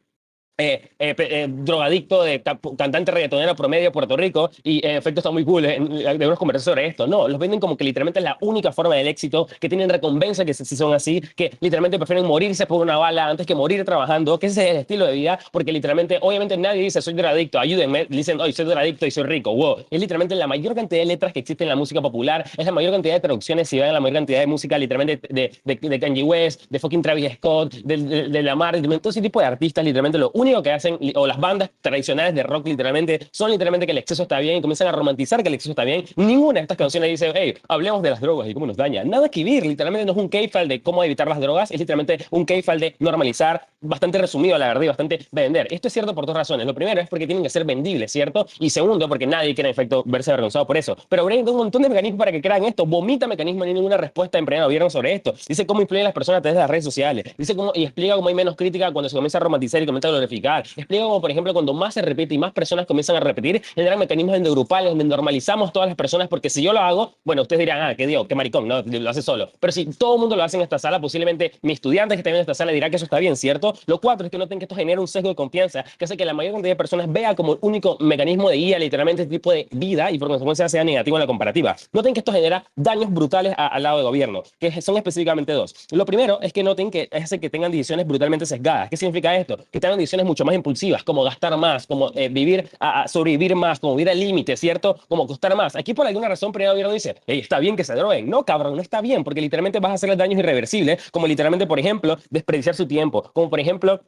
Speaker 8: drogadicto de cantante reggaetonero promedio de Puerto Rico y en efecto está muy cool debemos conversar sobre esto. No, los venden como que literalmente es la única forma del éxito, que tienen recompensa que si son así, que literalmente prefieren morirse por una bala antes que morir trabajando, que ese es el estilo de vida, porque literalmente obviamente nadie dice soy drogadicto, ayúdenme, dicen hoy soy drogadicto y soy rico. Wow, es literalmente la mayor cantidad de letras que existe en la música popular, es la mayor cantidad de traducciones, si ven la mayor cantidad de música literalmente de Kanye West, de fucking Travis Scott, de Lamar, de todo ese tipo de artistas. Literalmente lo único que hacen, o las bandas tradicionales de rock literalmente, son literalmente que el exceso está bien y comienzan a romantizar que el exceso está bien. Ninguna de estas canciones dice, hey, hablemos de las drogas y cómo nos daña. Nada que ver, literalmente no es un K-File de cómo evitar las drogas, es literalmente un K-File de normalizar, bastante resumido, la verdad, y bastante vender. Esto es cierto por dos razones. Lo primero es porque tienen que ser vendibles, ¿cierto? Y segundo, porque nadie quiere en efecto verse avergonzado por eso. Pero Brain da un montón de mecanismos para que crean esto. Vomita mecanismos, ni ninguna respuesta en primer gobierno sobre esto. Dice cómo influyen las personas a través de las redes sociales. Dice cómo, y explica cómo hay menos crítica cuando se comienza a romantizar y comienza a glorificar glorificar. Explica como, por ejemplo, cuando más se repite y más personas comienzan a repetir, generan mecanismos endogrupales donde normalizamos todas las personas, porque si yo lo hago, bueno, ustedes dirán, ah, qué Dios, qué maricón, no, lo hace solo. Pero si todo el mundo lo hace en esta sala, posiblemente mi estudiante que está viendo esta sala dirá que eso está bien, ¿cierto? Lo cuatro es que noten que esto genera un sesgo de confianza que hace que la mayor cantidad de personas vea como el único mecanismo de guía literalmente este tipo de vida y por consecuencia sea negativo en la comparativa. Noten que esto genera daños brutales al lado del gobierno, que son específicamente dos. Lo primero es que noten que hace que tengan decisiones brutalmente sesgadas. ¿Qué significa esto? Que tengan decisiones mucho más impulsivas, como gastar más, como vivir, sobrevivir más, como vivir al límite, ¿cierto? Como costar más. Aquí por alguna razón primero el gobierno dice, hey, está bien que se droguen. No, cabrón, no está bien, porque literalmente vas a hacerles daños irreversibles, como literalmente, por ejemplo, desperdiciar su tiempo, como por ejemplo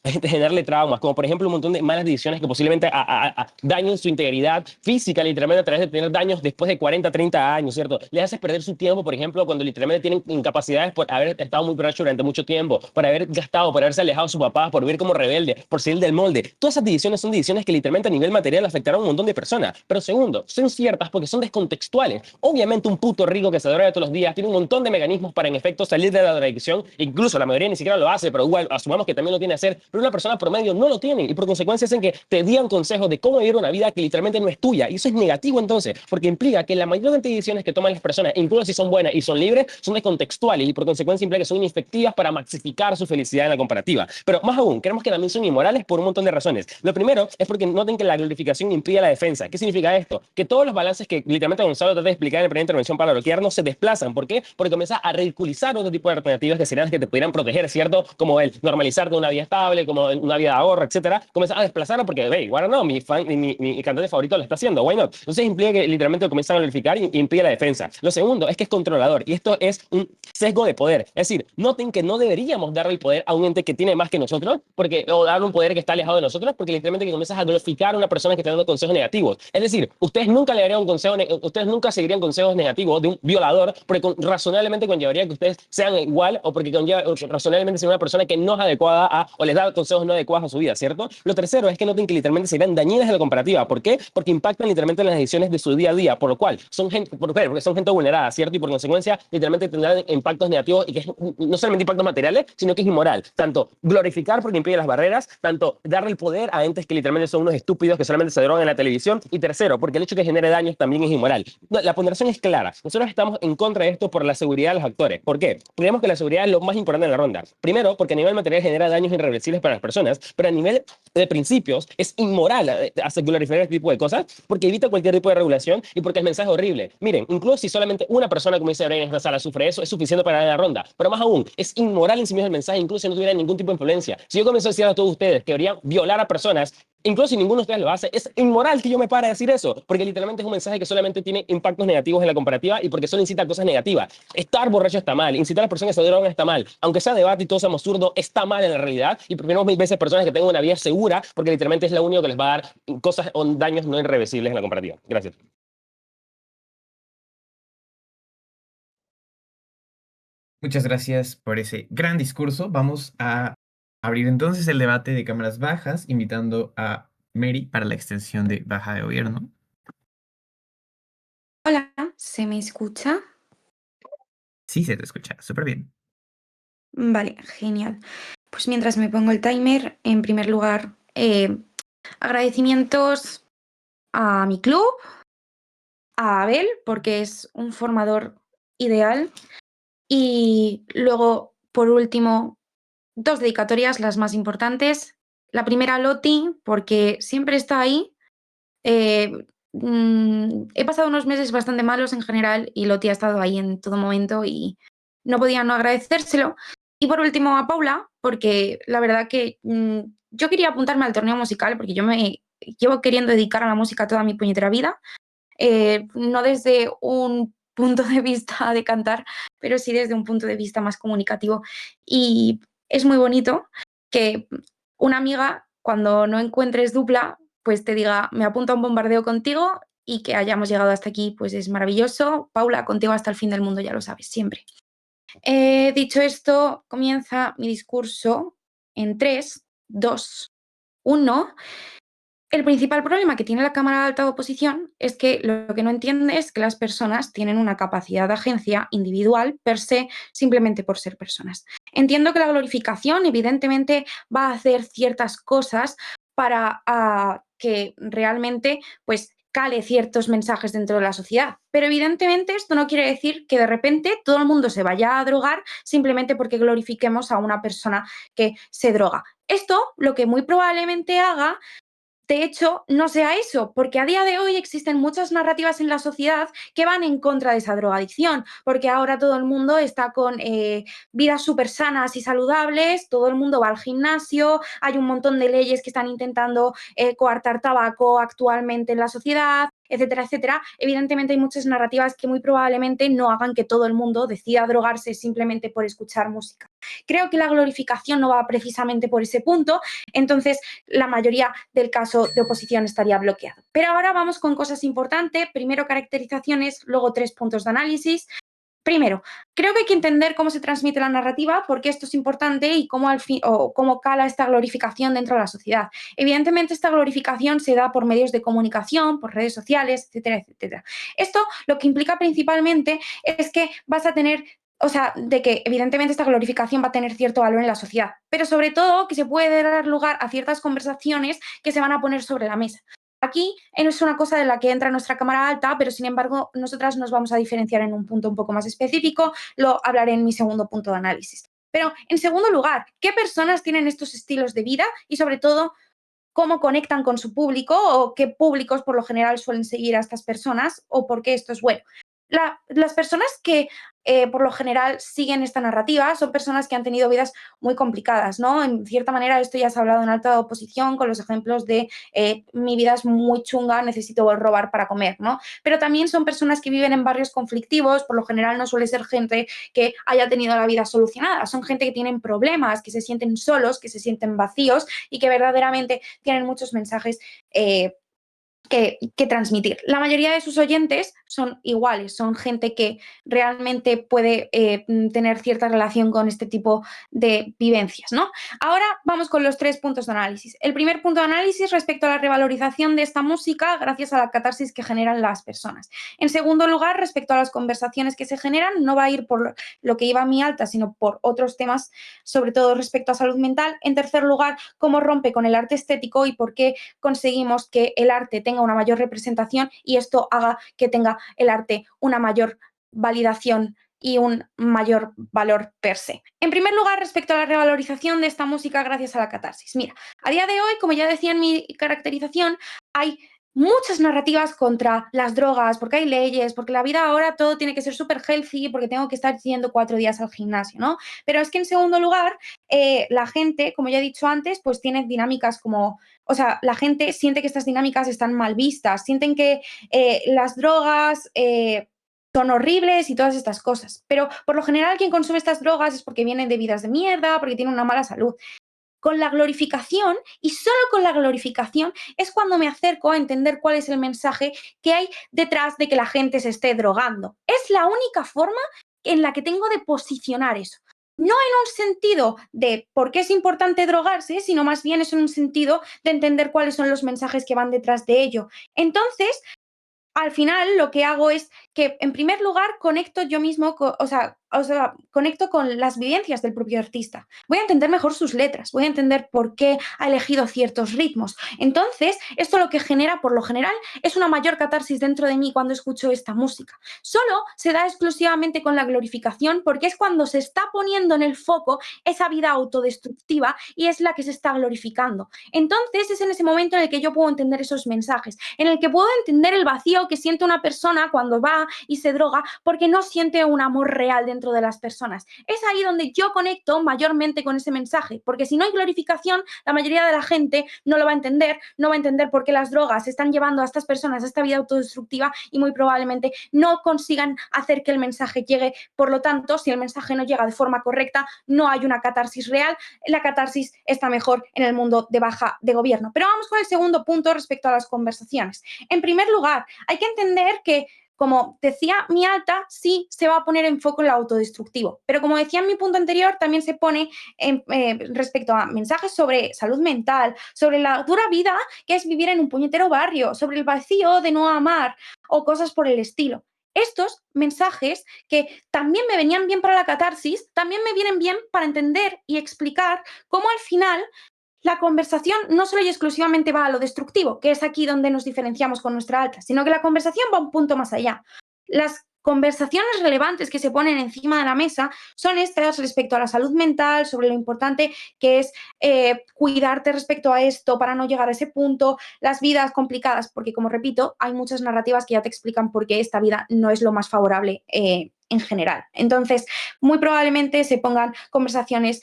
Speaker 8: generarle traumas, como por ejemplo un montón de malas decisiones que posiblemente dañen su integridad física, literalmente a través de tener daños después de 40, 30 años, ¿cierto? Les haces perder su tiempo, por ejemplo, cuando literalmente tienen incapacidades por haber estado muy borracho durante mucho tiempo, por haber gastado, por haberse alejado de sus papás, por vivir como rebelde, por salir del molde. Todas esas decisiones son decisiones que literalmente a nivel material afectarán a un montón de personas. Pero segundo, son ciertas porque son descontextuales. Obviamente un puto rico que se droga todos los días tiene un montón de mecanismos para en efecto salir de la drogadicción, incluso la mayoría ni siquiera lo hace, pero igual asumamos que también lo tiene que hacer, pero una persona promedio no lo tiene y por consecuencia hacen que te digan consejos de cómo vivir una vida que literalmente no es tuya, y eso es negativo entonces, porque implica que la mayor cantidad de decisiones que toman las personas, incluso si son buenas y son libres, son descontextuales y por consecuencia implica que son inefectivas para maxificar su felicidad en la comparativa. Pero más aún, creemos que también son inmorales por un montón de razones. Lo primero es porque noten que la glorificación impide la defensa. ¿Qué significa esto? Que todos los balances que literalmente Gonzalo trata de explicar en la primera intervención para bloquearnos se desplazan. ¿Por qué? Porque comienza a ridiculizar otro tipo de alternativas que serían las que te pudieran proteger, ¿cierto? Como el normalizar de una vida estable, como una vida de ahorro, etcétera. Comienza a desplazarlo porque, hey, bueno, no, mi cantante favorito lo está haciendo, why not? Entonces implica que literalmente lo comienzan a glorificar y impide la defensa. Lo segundo es que es controlador y esto es un sesgo de poder. Es decir, noten que no deberíamos darle el poder a un ente que tiene más que nosotros, porque, o darle un poder que está alejado de nosotros, porque literalmente que comienzas a glorificar a una persona que está dando consejos negativos. Es decir, ustedes nunca le darían un consejo, ustedes nunca seguirían consejos negativos de un violador, porque razonablemente conllevaría que ustedes sean igual, o porque razonablemente sean una persona que no es adecuada o les da consejos no adecuados a su vida, ¿cierto? Lo tercero es que noten que literalmente serían dañinas de la comparativa. ¿Por qué? Porque impactan literalmente las decisiones de su día a día, por lo cual son gente, porque son gente vulnerada, ¿cierto? Y por consecuencia literalmente tendrán impactos negativos y que no solamente impactos materiales, sino que es inmoral. Tanto glorificar porque impide las barreras, tanto darle el poder a entes que literalmente son unos estúpidos que solamente se drogan en la televisión, y tercero, porque el hecho de que genere daños también es inmoral. La ponderación es clara. Nosotros estamos en contra de esto por la seguridad de los actores. ¿Por qué? Creemos que la seguridad es lo más importante en la ronda. Primero, porque a nivel material genera daños irreversibles para las personas, pero a nivel de principios es inmoral hacer glorificar este tipo de cosas porque evita cualquier tipo de regulación y porque el mensaje es horrible. Miren, incluso si solamente una persona, como dice Brian en esta sala, sufre eso, es suficiente para ganar la ronda. Pero más aún, es inmoral en sí mismo el mensaje, incluso si no tuviera ningún tipo de influencia. Si yo comienzo a decir a todos ustedes que deberían violar a personas, incluso si ninguno de ustedes lo hace, es inmoral que yo me pare a decir eso, porque literalmente es un mensaje que solamente tiene impactos negativos en la comparativa y porque solo incita a cosas negativas. Estar borracho está mal, incitar a las personas que se drogan está mal, aunque sea debate y todo sea absurdo, está mal en la realidad, y preferimos mil veces personas que tengan una vida segura, porque literalmente es lo único que les va a dar cosas o daños no irreversibles en la comparativa. Gracias.
Speaker 1: Muchas gracias por ese gran discurso. Vamos a abrir entonces el debate de cámaras bajas, invitando a Mary para la extensión de baja de gobierno.
Speaker 9: Hola, ¿se me escucha?
Speaker 1: Sí, se te escucha, súper bien.
Speaker 9: Vale, genial. Pues mientras me pongo el timer, en primer lugar, agradecimientos a mi club, a Abel, porque es un formador ideal, y luego, por último, dos dedicatorias, las más importantes. La primera a Loti, porque siempre está ahí. He pasado unos meses bastante malos en general y Loti ha estado ahí en todo momento y no podía no agradecérselo. Y por último a Paula, porque la verdad que yo quería apuntarme al torneo musical porque yo me llevo queriendo dedicar a la música toda mi puñetera vida. No desde un punto de vista de cantar, pero sí desde un punto de vista más comunicativo. Y es muy bonito que una amiga, cuando no encuentres dupla, pues te diga, me apunto a un bombardeo contigo, y que hayamos llegado hasta aquí, pues es maravilloso. Paula, contigo hasta el fin del mundo, ya lo sabes, siempre. Dicho esto, comienza mi discurso en 3, 2, 1. El principal problema que tiene la Cámara de Alta Oposición es que lo que no entiende es que las personas tienen una capacidad de agencia individual per se, simplemente por ser personas. Entiendo que la glorificación evidentemente va a hacer ciertas cosas para que realmente pues cale ciertos mensajes dentro de la sociedad. Pero evidentemente esto no quiere decir que de repente todo el mundo se vaya a drogar simplemente porque glorifiquemos a una persona que se droga. Esto lo que muy probablemente haga, de hecho, no sea eso, porque a día de hoy existen muchas narrativas en la sociedad que van en contra de esa drogadicción, porque ahora todo el mundo está con vidas súper sanas y saludables, todo el mundo va al gimnasio, hay un montón de leyes que están intentando coartar tabaco actualmente en la sociedad, etcétera, etcétera. Evidentemente hay muchas narrativas que muy probablemente no hagan que todo el mundo decida drogarse simplemente por escuchar música. Creo que la glorificación no va precisamente por ese punto, entonces la mayoría del caso de oposición estaría bloqueado. Pero ahora vamos con cosas importantes. Primero caracterizaciones, luego 3 puntos de análisis. Primero, creo que hay que entender cómo se transmite la narrativa, porque esto es importante y cómo cala esta glorificación dentro de la sociedad. Evidentemente, esta glorificación se da por medios de comunicación, por redes sociales, etcétera, etcétera. Esto lo que implica principalmente es que vas a tener, o sea, de que evidentemente esta glorificación va a tener cierto valor en la sociedad, pero sobre todo que se puede dar lugar a ciertas conversaciones que se van a poner sobre la mesa. Aquí es una cosa de la que entra nuestra cámara alta, pero sin embargo nosotras nos vamos a diferenciar en un punto un poco más específico, lo hablaré en mi segundo punto de análisis. Pero en segundo lugar, ¿qué personas tienen estos estilos de vida? Y sobre todo, ¿cómo conectan con su público o qué públicos por lo general suelen seguir a estas personas o por qué esto es bueno? Las personas que por lo general siguen esta narrativa son personas que han tenido vidas muy complicadas, ¿no? En cierta manera, esto ya se ha hablado en alta oposición con los ejemplos de mi vida es muy chunga, necesito robar para comer, ¿no? Pero también son personas que viven en barrios conflictivos, por lo general no suele ser gente que haya tenido la vida solucionada, son gente que tienen problemas, que se sienten solos, que se sienten vacíos y que verdaderamente tienen muchos mensajes que transmitir. La mayoría de sus oyentes son iguales, son gente que realmente puede tener cierta relación con este tipo de vivencias, ¿no? Ahora vamos con los 3 puntos de análisis. El primer punto de análisis respecto a la revalorización de esta música gracias a la catarsis que generan las personas. En segundo lugar, respecto a las conversaciones que se generan, no va a ir por lo que iba a mi alta, sino por otros temas, sobre todo respecto a salud mental. En tercer lugar, cómo rompe con el arte estético y por qué conseguimos que el arte tenga una mayor representación y esto haga que tenga el arte una mayor validación y un mayor valor per se. En primer lugar, respecto a la revalorización de esta música gracias a la catarsis. Mira, a día de hoy, como ya decía en mi caracterización, hay muchas narrativas contra las drogas, porque hay leyes, porque la vida ahora todo tiene que ser súper healthy, porque tengo que estar yendo 4 días al gimnasio, ¿no? Pero es que en segundo lugar, la gente, como ya he dicho antes, pues tiene dinámicas como, o sea, la gente siente que estas dinámicas están mal vistas, sienten que las drogas son horribles y todas estas cosas. Pero por lo general quien consume estas drogas es porque vienen de vidas de mierda, porque tienen una mala salud. Con la glorificación, y solo con la glorificación, es cuando me acerco a entender cuál es el mensaje que hay detrás de que la gente se esté drogando. Es la única forma en la que tengo de posicionar eso. No en un sentido de por qué es importante drogarse, sino más bien es en un sentido de entender cuáles son los mensajes que van detrás de ello. Entonces, al final lo que hago es que, en primer lugar, conecto yo mismo, conecto con las vivencias del propio artista. Voy a entender mejor sus letras, voy a entender por qué ha elegido ciertos ritmos. Entonces, esto lo que genera, por lo general, es una mayor catarsis dentro de mí cuando escucho esta música. Solo se da exclusivamente con la glorificación porque es cuando se está poniendo en el foco esa vida autodestructiva y es la que se está glorificando. Entonces, es en ese momento en el que yo puedo entender esos mensajes, en el que puedo entender el vacío que siente una persona cuando va y se droga porque no siente un amor real dentro de las personas. Es ahí donde yo conecto mayormente con ese mensaje, porque si no hay glorificación, la mayoría de la gente no lo va a entender, no va a entender por qué las drogas están llevando a estas personas a esta vida autodestructiva y muy probablemente no consigan hacer que el mensaje llegue. Por lo tanto, si el mensaje no llega de forma correcta, no hay una catarsis real. La catarsis está mejor en el mundo de gobierno. Pero vamos con el segundo punto respecto a las conversaciones. En primer lugar, hay que entender que, como decía mi alta, sí se va a poner en foco en lo autodestructivo, pero como decía en mi punto anterior, también se pone respecto a mensajes sobre salud mental, sobre la dura vida que es vivir en un puñetero barrio, sobre el vacío de no amar o cosas por el estilo. estos mensajes que también me venían bien para la catarsis, también me vienen bien para entender y explicar cómo al final la conversación no solo y exclusivamente va a lo destructivo, que es aquí donde nos diferenciamos con nuestra alta, sino que la conversación va un punto más allá. Las conversaciones relevantes que se ponen encima de la mesa son estas respecto a la salud mental, sobre lo importante que es cuidarte respecto a esto para no llegar a ese punto, las vidas complicadas, porque como repito, hay muchas narrativas que ya te explican por qué esta vida no es lo más favorable en general. Entonces, muy probablemente se pongan conversaciones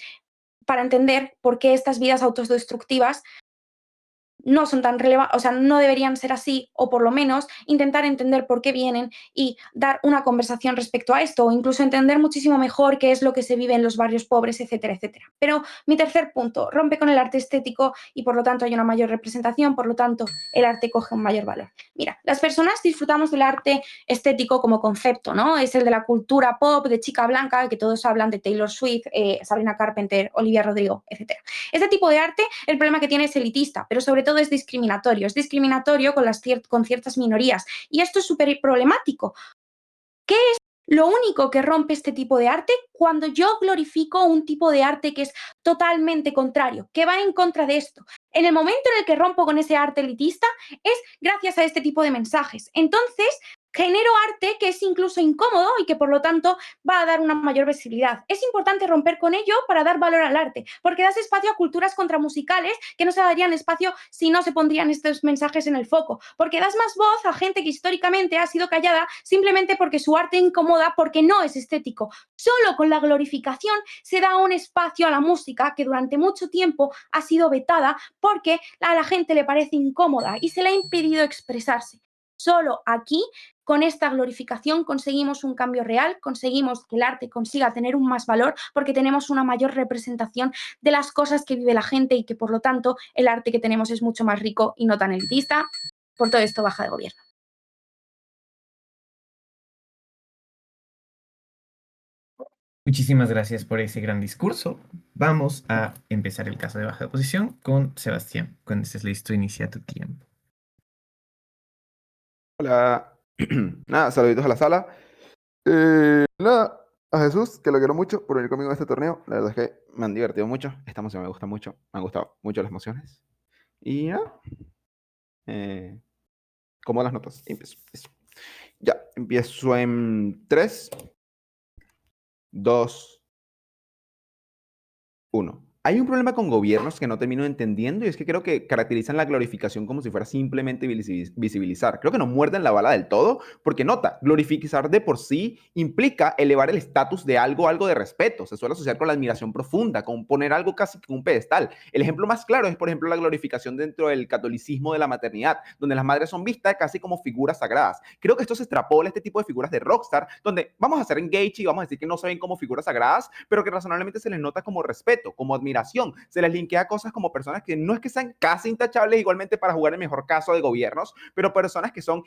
Speaker 9: para entender por qué estas vidas autodestructivas no son tan relevantes, o sea, no deberían ser así, o por lo menos intentar entender por qué vienen y dar una conversación respecto a esto, o incluso entender muchísimo mejor qué es lo que se vive en los barrios pobres, etcétera, etcétera. Pero mi tercer punto, rompe con el arte estético y por lo tanto hay una mayor representación, por lo tanto el arte coge un mayor valor. Mira, las personas disfrutamos del arte estético como concepto, ¿no? Es el de la cultura pop, de chica blanca, que todos hablan de Taylor Swift, Sabrina Carpenter, Olivia Rodrigo, etcétera. Este tipo de arte, el problema que tiene es elitista, pero sobre todo es discriminatorio con ciertas minorías. Y esto es súper problemático. ¿Qué es lo único que rompe este tipo de arte? Cuando yo glorifico un tipo de arte que es totalmente contrario, que va en contra de esto. En el momento en el que rompo con ese arte elitista es gracias a este tipo de mensajes. Entonces, genero arte que es incluso incómodo y que por lo tanto va a dar una mayor visibilidad. Es importante romper con ello para dar valor al arte, porque das espacio a culturas contramusicales que no se darían espacio si no se pondrían estos mensajes en el foco, porque das más voz a gente que históricamente ha sido callada simplemente porque su arte incomoda, porque no es estético. Solo con la glorificación se da un espacio a la música que durante mucho tiempo ha sido vetada porque a la gente le parece incómoda y se le ha impedido expresarse. Solo aquí, con esta glorificación, conseguimos un cambio real, conseguimos que el arte consiga tener un más valor porque tenemos una mayor representación de las cosas que vive la gente y que por lo tanto el arte que tenemos es mucho más rico y no tan elitista. Por todo esto, baja de gobierno.
Speaker 1: Muchísimas gracias por ese gran discurso. Vamos a empezar el caso de baja de posición con Sebastián. Cuando estés listo, inicia tu tiempo.
Speaker 10: Hola. Nada, saluditos a la sala. Nada, a Jesús, que lo quiero mucho por venir conmigo a este torneo. La verdad es que me han divertido mucho. Esta emoción me gusta mucho. Me han gustado mucho las emociones. Y nada. ¿Cómo las notas? Empiezo. Eso. Ya, empiezo en 3, 2, 1. Hay un problema con gobiernos que no termino entendiendo y es que creo que caracterizan la glorificación como si fuera simplemente visibilizar. Creo que no muerden la bala del todo porque nota, glorificar de por sí implica elevar el estatus de algo de respeto. Se suele asociar con la admiración profunda, con poner algo casi como un pedestal. El ejemplo más claro es, por ejemplo, la glorificación dentro del catolicismo de la maternidad, donde las madres son vistas casi como figuras sagradas. Creo que esto se extrapola a este tipo de figuras de rockstar, donde vamos a ser engage y vamos a decir que no se ven como figuras sagradas, pero que razonablemente se les nota como respeto, como admiración. Se les linkea cosas como personas que no es que sean casi intachables igualmente para jugar el mejor caso de gobiernos, pero personas que son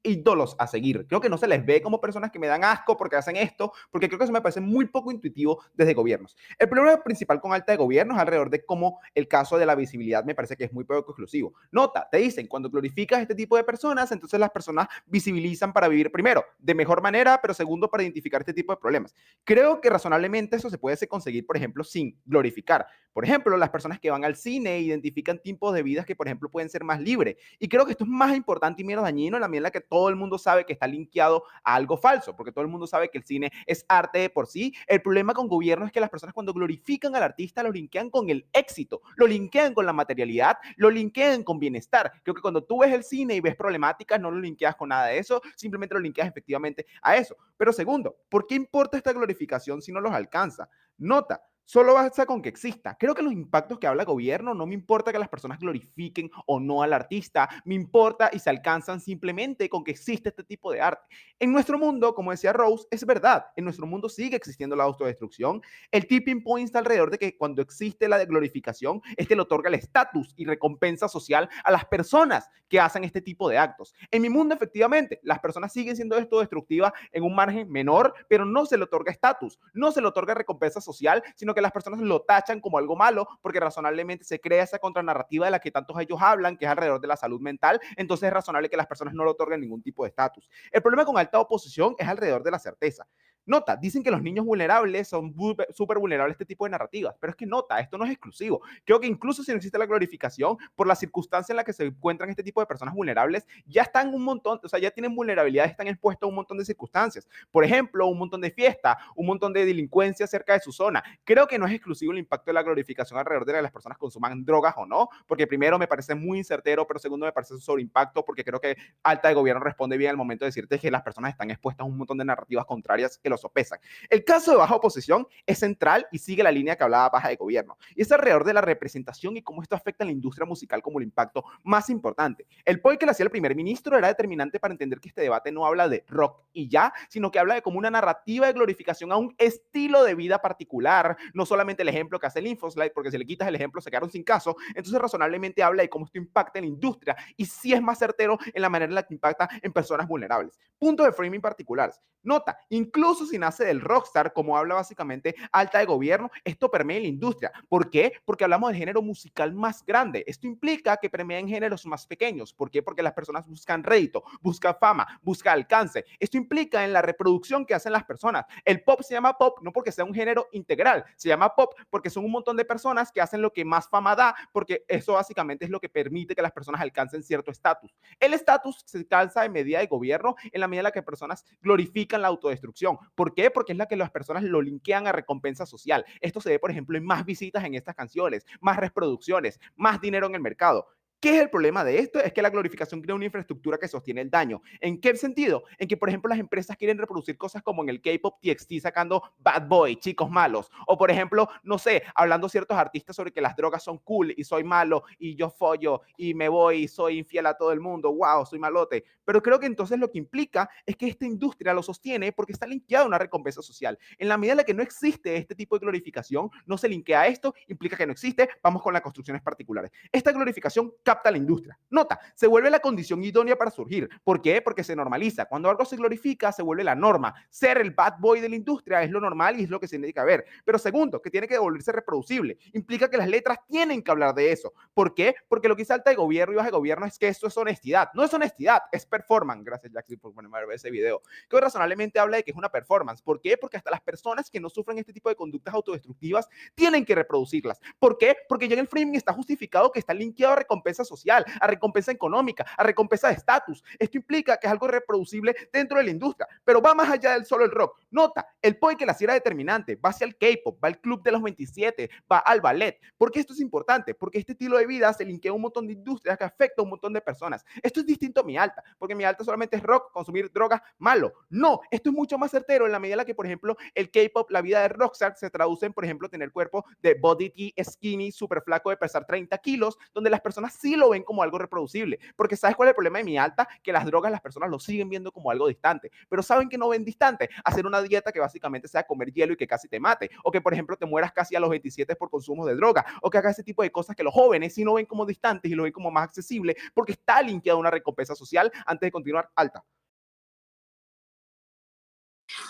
Speaker 10: ídolos a seguir. Creo que no se les ve como personas que me dan asco porque hacen esto, porque creo que eso me parece muy poco intuitivo desde gobiernos. El problema principal con alta de gobiernos es alrededor de cómo el caso de la visibilidad me parece que es muy poco exclusivo. Nota, te dicen, cuando glorificas este tipo de personas, entonces las personas visibilizan para vivir primero, de mejor manera, pero segundo, para identificar este tipo de problemas. Creo que razonablemente eso se puede conseguir, por ejemplo, sin glorificar. Por ejemplo, las personas que van al cine identifican tipos de vidas que, por ejemplo, pueden ser más libres. Y creo que esto es más importante y menos dañino en la medida en la que todo el mundo sabe que está linkeado a algo falso, porque todo el mundo sabe que el cine es arte de por sí. El problema con gobierno es que las personas cuando glorifican al artista lo linkean con el éxito, lo linkean con la materialidad, lo linkean con bienestar. Creo que cuando tú ves el cine y ves problemáticas, no lo linkeas con nada de eso, simplemente lo linkeas efectivamente a eso. Pero segundo, ¿por qué importa esta glorificación si no los alcanza? Nota, solo basta con que exista. Creo que los impactos que habla el gobierno no me importa que las personas glorifiquen o no al artista, me importa y se alcanzan simplemente con que existe este tipo de arte. En nuestro mundo, como decía Rose, es verdad, en nuestro mundo sigue existiendo la autodestrucción. El tipping point está alrededor de que cuando existe la glorificación, le otorga el estatus y recompensa social a las personas que hacen este tipo de actos. En mi mundo, efectivamente, las personas siguen siendo autodestructivas en un margen menor, pero no se le otorga estatus, no se le otorga recompensa social, sino sino que las personas lo tachan como algo malo porque razonablemente se crea esa contranarrativa de la que tantos ellos hablan, que es alrededor de la salud mental. Entonces es razonable que las personas no le otorguen ningún tipo de estatus. El problema con alta oposición es alrededor de la certeza. Nota, dicen que los niños vulnerables son súper vulnerables a este tipo de narrativas, pero es que nota, esto no es exclusivo. Creo que incluso si no existe la glorificación, por la circunstancia en la que se encuentran este tipo de personas vulnerables, ya están un montón, o sea, ya tienen vulnerabilidades, están expuestos a un montón de circunstancias. Por ejemplo, un montón de fiesta, un montón de delincuencia cerca de su zona. Creo que no es exclusivo el impacto de la glorificación alrededor de que las personas consuman drogas o no, porque primero me parece muy incertero, pero segundo me parece un sobreimpacto, porque creo que alta de gobierno responde bien al momento de decirte que las personas están expuestas a un montón de narrativas contrarias que los sopesan. El caso de baja oposición es central y sigue la línea que hablaba baja de gobierno, y es alrededor de la representación y cómo esto afecta a la industria musical como el impacto más importante. El point que le hacía el primer ministro era determinante para entender que este debate no habla de rock y ya, sino que habla de como una narrativa de glorificación a un estilo de vida particular, no solamente el ejemplo que hace el Infoslide, porque si le quitas el ejemplo se quedaron sin caso. Entonces razonablemente habla de cómo esto impacta en la industria y sí es más certero en la manera en la que impacta en personas vulnerables. Puntos de framing particulares. Nota, incluso si nace del rockstar, como habla básicamente alta de gobierno, esto permea en la industria. ¿Por qué? Porque hablamos del género musical más grande. Esto implica que permea en géneros más pequeños. ¿Por qué? Porque las personas buscan rédito, buscan fama, buscan alcance. Esto implica en la reproducción que hacen las personas. El pop se llama pop no porque sea un género integral, se llama pop porque son un montón de personas que hacen lo que más fama da, porque eso básicamente es lo que permite que las personas alcancen cierto estatus. El estatus se alcanza de medida de gobierno en la medida en la que personas glorifican la autodestrucción. ¿Por qué? Porque es la que las personas lo linkean a recompensa social. Esto se ve, por ejemplo, en más visitas en estas canciones, más reproducciones, más dinero en el mercado. ¿Qué es el problema de esto? Es que la glorificación crea una infraestructura que sostiene el daño. ¿En qué sentido? En que, por ejemplo, las empresas quieren reproducir cosas como en el K-pop TXT sacando Bad Boy, chicos malos. O, por ejemplo, no sé, hablando ciertos artistas sobre que las drogas son cool y soy malo y yo follo y me voy y soy infiel a todo el mundo. Wow, soy malote. Pero creo que entonces lo que implica es que esta industria lo sostiene porque está linkeada a una recompensa social. En la medida en la que no existe este tipo de glorificación, no se linkea a esto, implica que no existe. Vamos con las construcciones particulares. Esta glorificación capta la industria. Nota, se vuelve la condición idónea para surgir. ¿Por qué? Porque se normaliza. Cuando algo se glorifica, se vuelve la norma. Ser el bad boy de la industria es lo normal y es lo que se tiene que ver. Pero segundo, que tiene que volverse reproducible. Implica que las letras tienen que hablar de eso. ¿Por qué? Porque lo que dice alta de gobierno y baja de gobierno es que esto es honestidad. No es honestidad, es performance. Gracias, Jackson, por ponerme a ver ese video. Que razonablemente habla de que es una performance. ¿Por qué? Porque hasta las personas que no sufren este tipo de conductas autodestructivas tienen que reproducirlas. ¿Por qué? Porque ya en el framing está justificado que está linkeado a recompensa social, a recompensa económica, a recompensa de estatus. Esto implica que es algo reproducible dentro de la industria, pero va más allá del solo el rock. Nota, el point que la hacía era determinante, va hacia el K-pop, va al club de los 27, va al ballet. ¿Por qué esto es importante? Porque este estilo de vida se linkea a un montón de industrias que afecta a un montón de personas. Esto es distinto a mi alta, porque mi alta solamente es rock, consumir drogas, malo. No, esto es mucho más certero en la medida en la que, por ejemplo, el K-pop, la vida de rockstar, se traduce en, por ejemplo, tener cuerpo de body T, skinny, súper flaco, de pesar 30 kilos, donde las personas sí lo ven como algo reproducible. Porque ¿sabes cuál es el problema de mi alta? Que las drogas las personas lo siguen viendo como algo distante. Pero ¿saben que no ven distante? Hacer una dieta que básicamente sea comer hielo y que casi te mate. O que, por ejemplo, te mueras casi a los 27 por consumo de droga. O que haga ese tipo de cosas que los jóvenes sí no ven como distantes y lo ven como más accesible porque está linkeado a una recompensa social. Antes de continuar, alta.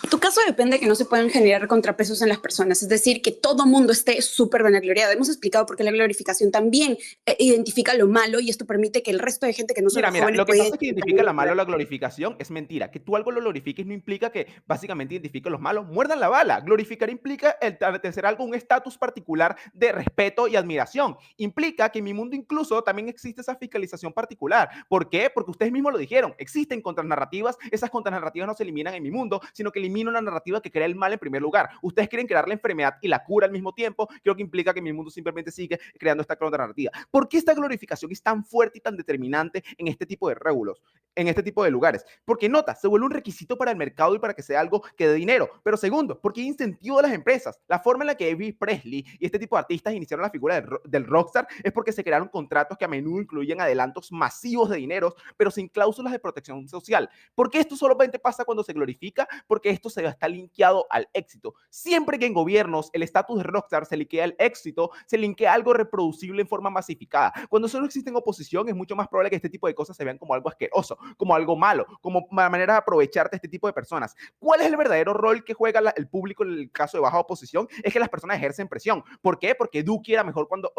Speaker 11: Tu caso depende de que no se puedan generar contrapesos en las personas, es decir, que todo mundo esté súper vanagloriado. Hemos explicado por qué la glorificación también identifica lo malo y esto permite que el resto de gente que no son
Speaker 10: Mira,
Speaker 11: jóvenes
Speaker 10: lo que
Speaker 11: pueda
Speaker 10: pasa es que identifica la malo o la glorificación es mentira. Que tú algo lo glorifiques no implica que básicamente identifique los malos. Muerdan la bala. Glorificar implica el tercer algo, un estatus particular de respeto y admiración. Implica que en mi mundo incluso también existe esa fiscalización particular. ¿Por qué? Porque ustedes mismos lo dijeron. Existen contranarrativas. Esas contranarrativas no se eliminan en mi mundo, sino que eliminan una narrativa que crea el mal en primer lugar. Ustedes quieren crear la enfermedad y la cura al mismo tiempo. Creo que implica que mi mundo simplemente sigue creando esta contranarrativa. ¿Por qué esta glorificación es tan fuerte y tan determinante en este tipo de régulos, en este tipo de lugares? Porque nota, se vuelve un requisito para el mercado y para que sea algo que dé dinero. Pero segundo, porque hay incentivo de las empresas. La forma en la que Elvis Presley y este tipo de artistas iniciaron la figura del rockstar es porque se crearon contratos que a menudo incluyen adelantos masivos de dinero, pero sin cláusulas de protección social. ¿Por qué esto solamente pasa cuando se glorifica? Porque esto se está linkeado al éxito. Siempre que en gobiernos el estatus de rockstar se linkea al éxito, se linkea algo reproducible en forma masificada. Cuando solo existe oposición, es mucho más probable que este tipo de cosas se vean como algo asqueroso. como algo malo, como manera de aprovecharte de este tipo de personas. ¿Cuál es el verdadero rol que juega el público en el caso de baja oposición? Es que las personas ejercen presión. ¿Por qué? Porque Duki era mejor cuando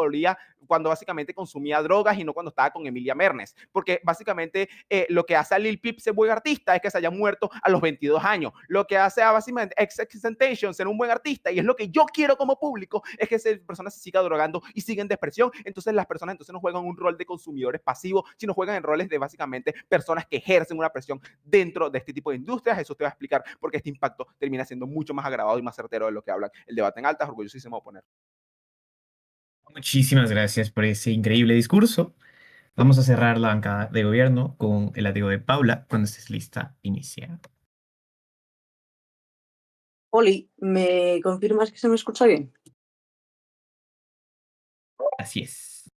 Speaker 10: básicamente consumía drogas y no cuando estaba con Emilia Mernes. Porque básicamente lo que hace a Lil Peep ser buen artista es que se haya muerto a los 22 años. Lo que hace a básicamente XXXTentacion ser un buen artista, y es lo que yo quiero como público, es que esas personas se sigan drogando y siguen depresión. Entonces las personas entonces no juegan un rol de consumidores pasivos, sino juegan en roles de básicamente personas que ejercen una presión dentro de este tipo de industrias. Eso te va a explicar por qué este impacto termina siendo mucho más agravado y más certero de lo que hablan el debate en altas. Orgullosísimo de poner.
Speaker 1: Muchísimas gracias por ese increíble discurso. Vamos a cerrar la bancada de gobierno con el látigo de Paula. Cuando estés lista, inicia.
Speaker 12: Oli, ¿me confirmas que se me escucha bien?
Speaker 1: Así es.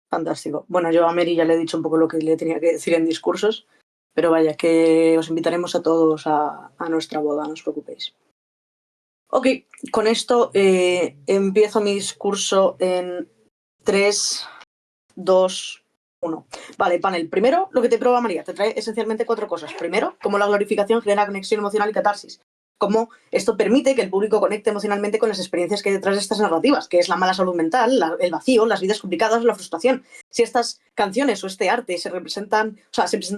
Speaker 12: Fantástico. Bueno, yo a Mary ya le he dicho un poco lo que le tenía que decir en discursos, pero vaya, que os invitaremos a todos a nuestra boda, no os preocupéis. Ok, con esto empiezo mi discurso en 3, 2, 1. Vale, panel. Primero, lo que te prueba María, te trae esencialmente 4 cosas. Primero, cómo la glorificación genera conexión emocional y catarsis. Cómo esto permite que el público conecte emocionalmente con las experiencias que hay detrás de estas narrativas, que es la mala salud mental, el vacío, las vidas complicadas, la frustración. Si estas canciones o este arte se presentan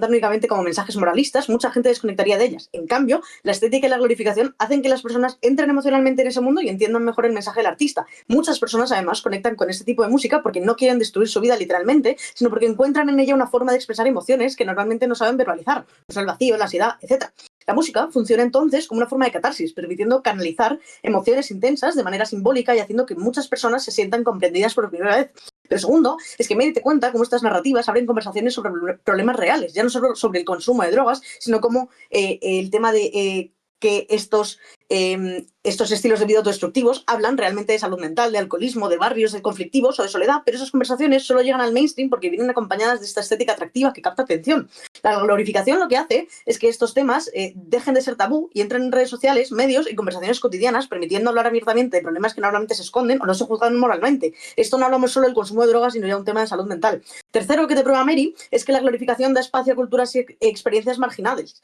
Speaker 12: únicamente como mensajes moralistas, mucha gente desconectaría de ellas. En cambio, la estética y la glorificación hacen que las personas entren emocionalmente en ese mundo y entiendan mejor el mensaje del artista. Muchas personas además conectan con este tipo de música porque no quieren destruir su vida literalmente, sino porque encuentran en ella una forma de expresar emociones que normalmente no saben verbalizar, pues el vacío, la ansiedad, etc. La música funciona entonces como una forma de catarsis, permitiendo canalizar emociones intensas de manera simbólica y haciendo que muchas personas se sientan comprendidas por primera vez. Pero segundo, es que Mary te cuenta cómo estas narrativas abren conversaciones sobre problemas reales, ya no solo sobre el consumo de drogas, sino como el tema de que estos estilos de vida autodestructivos hablan realmente de salud mental, de alcoholismo, de barrios de conflictivos o de soledad, pero esas conversaciones solo llegan al mainstream porque vienen acompañadas de esta estética atractiva que capta atención. La glorificación lo que hace es que estos temas dejen de ser tabú y entren en redes sociales, medios y conversaciones cotidianas, permitiendo hablar abiertamente de problemas que normalmente se esconden o no se juzgan moralmente. Esto no hablamos solo del consumo de drogas, sino ya un tema de salud mental. Tercero, que te prueba Mary, es que la glorificación da espacio a culturas y experiencias marginales.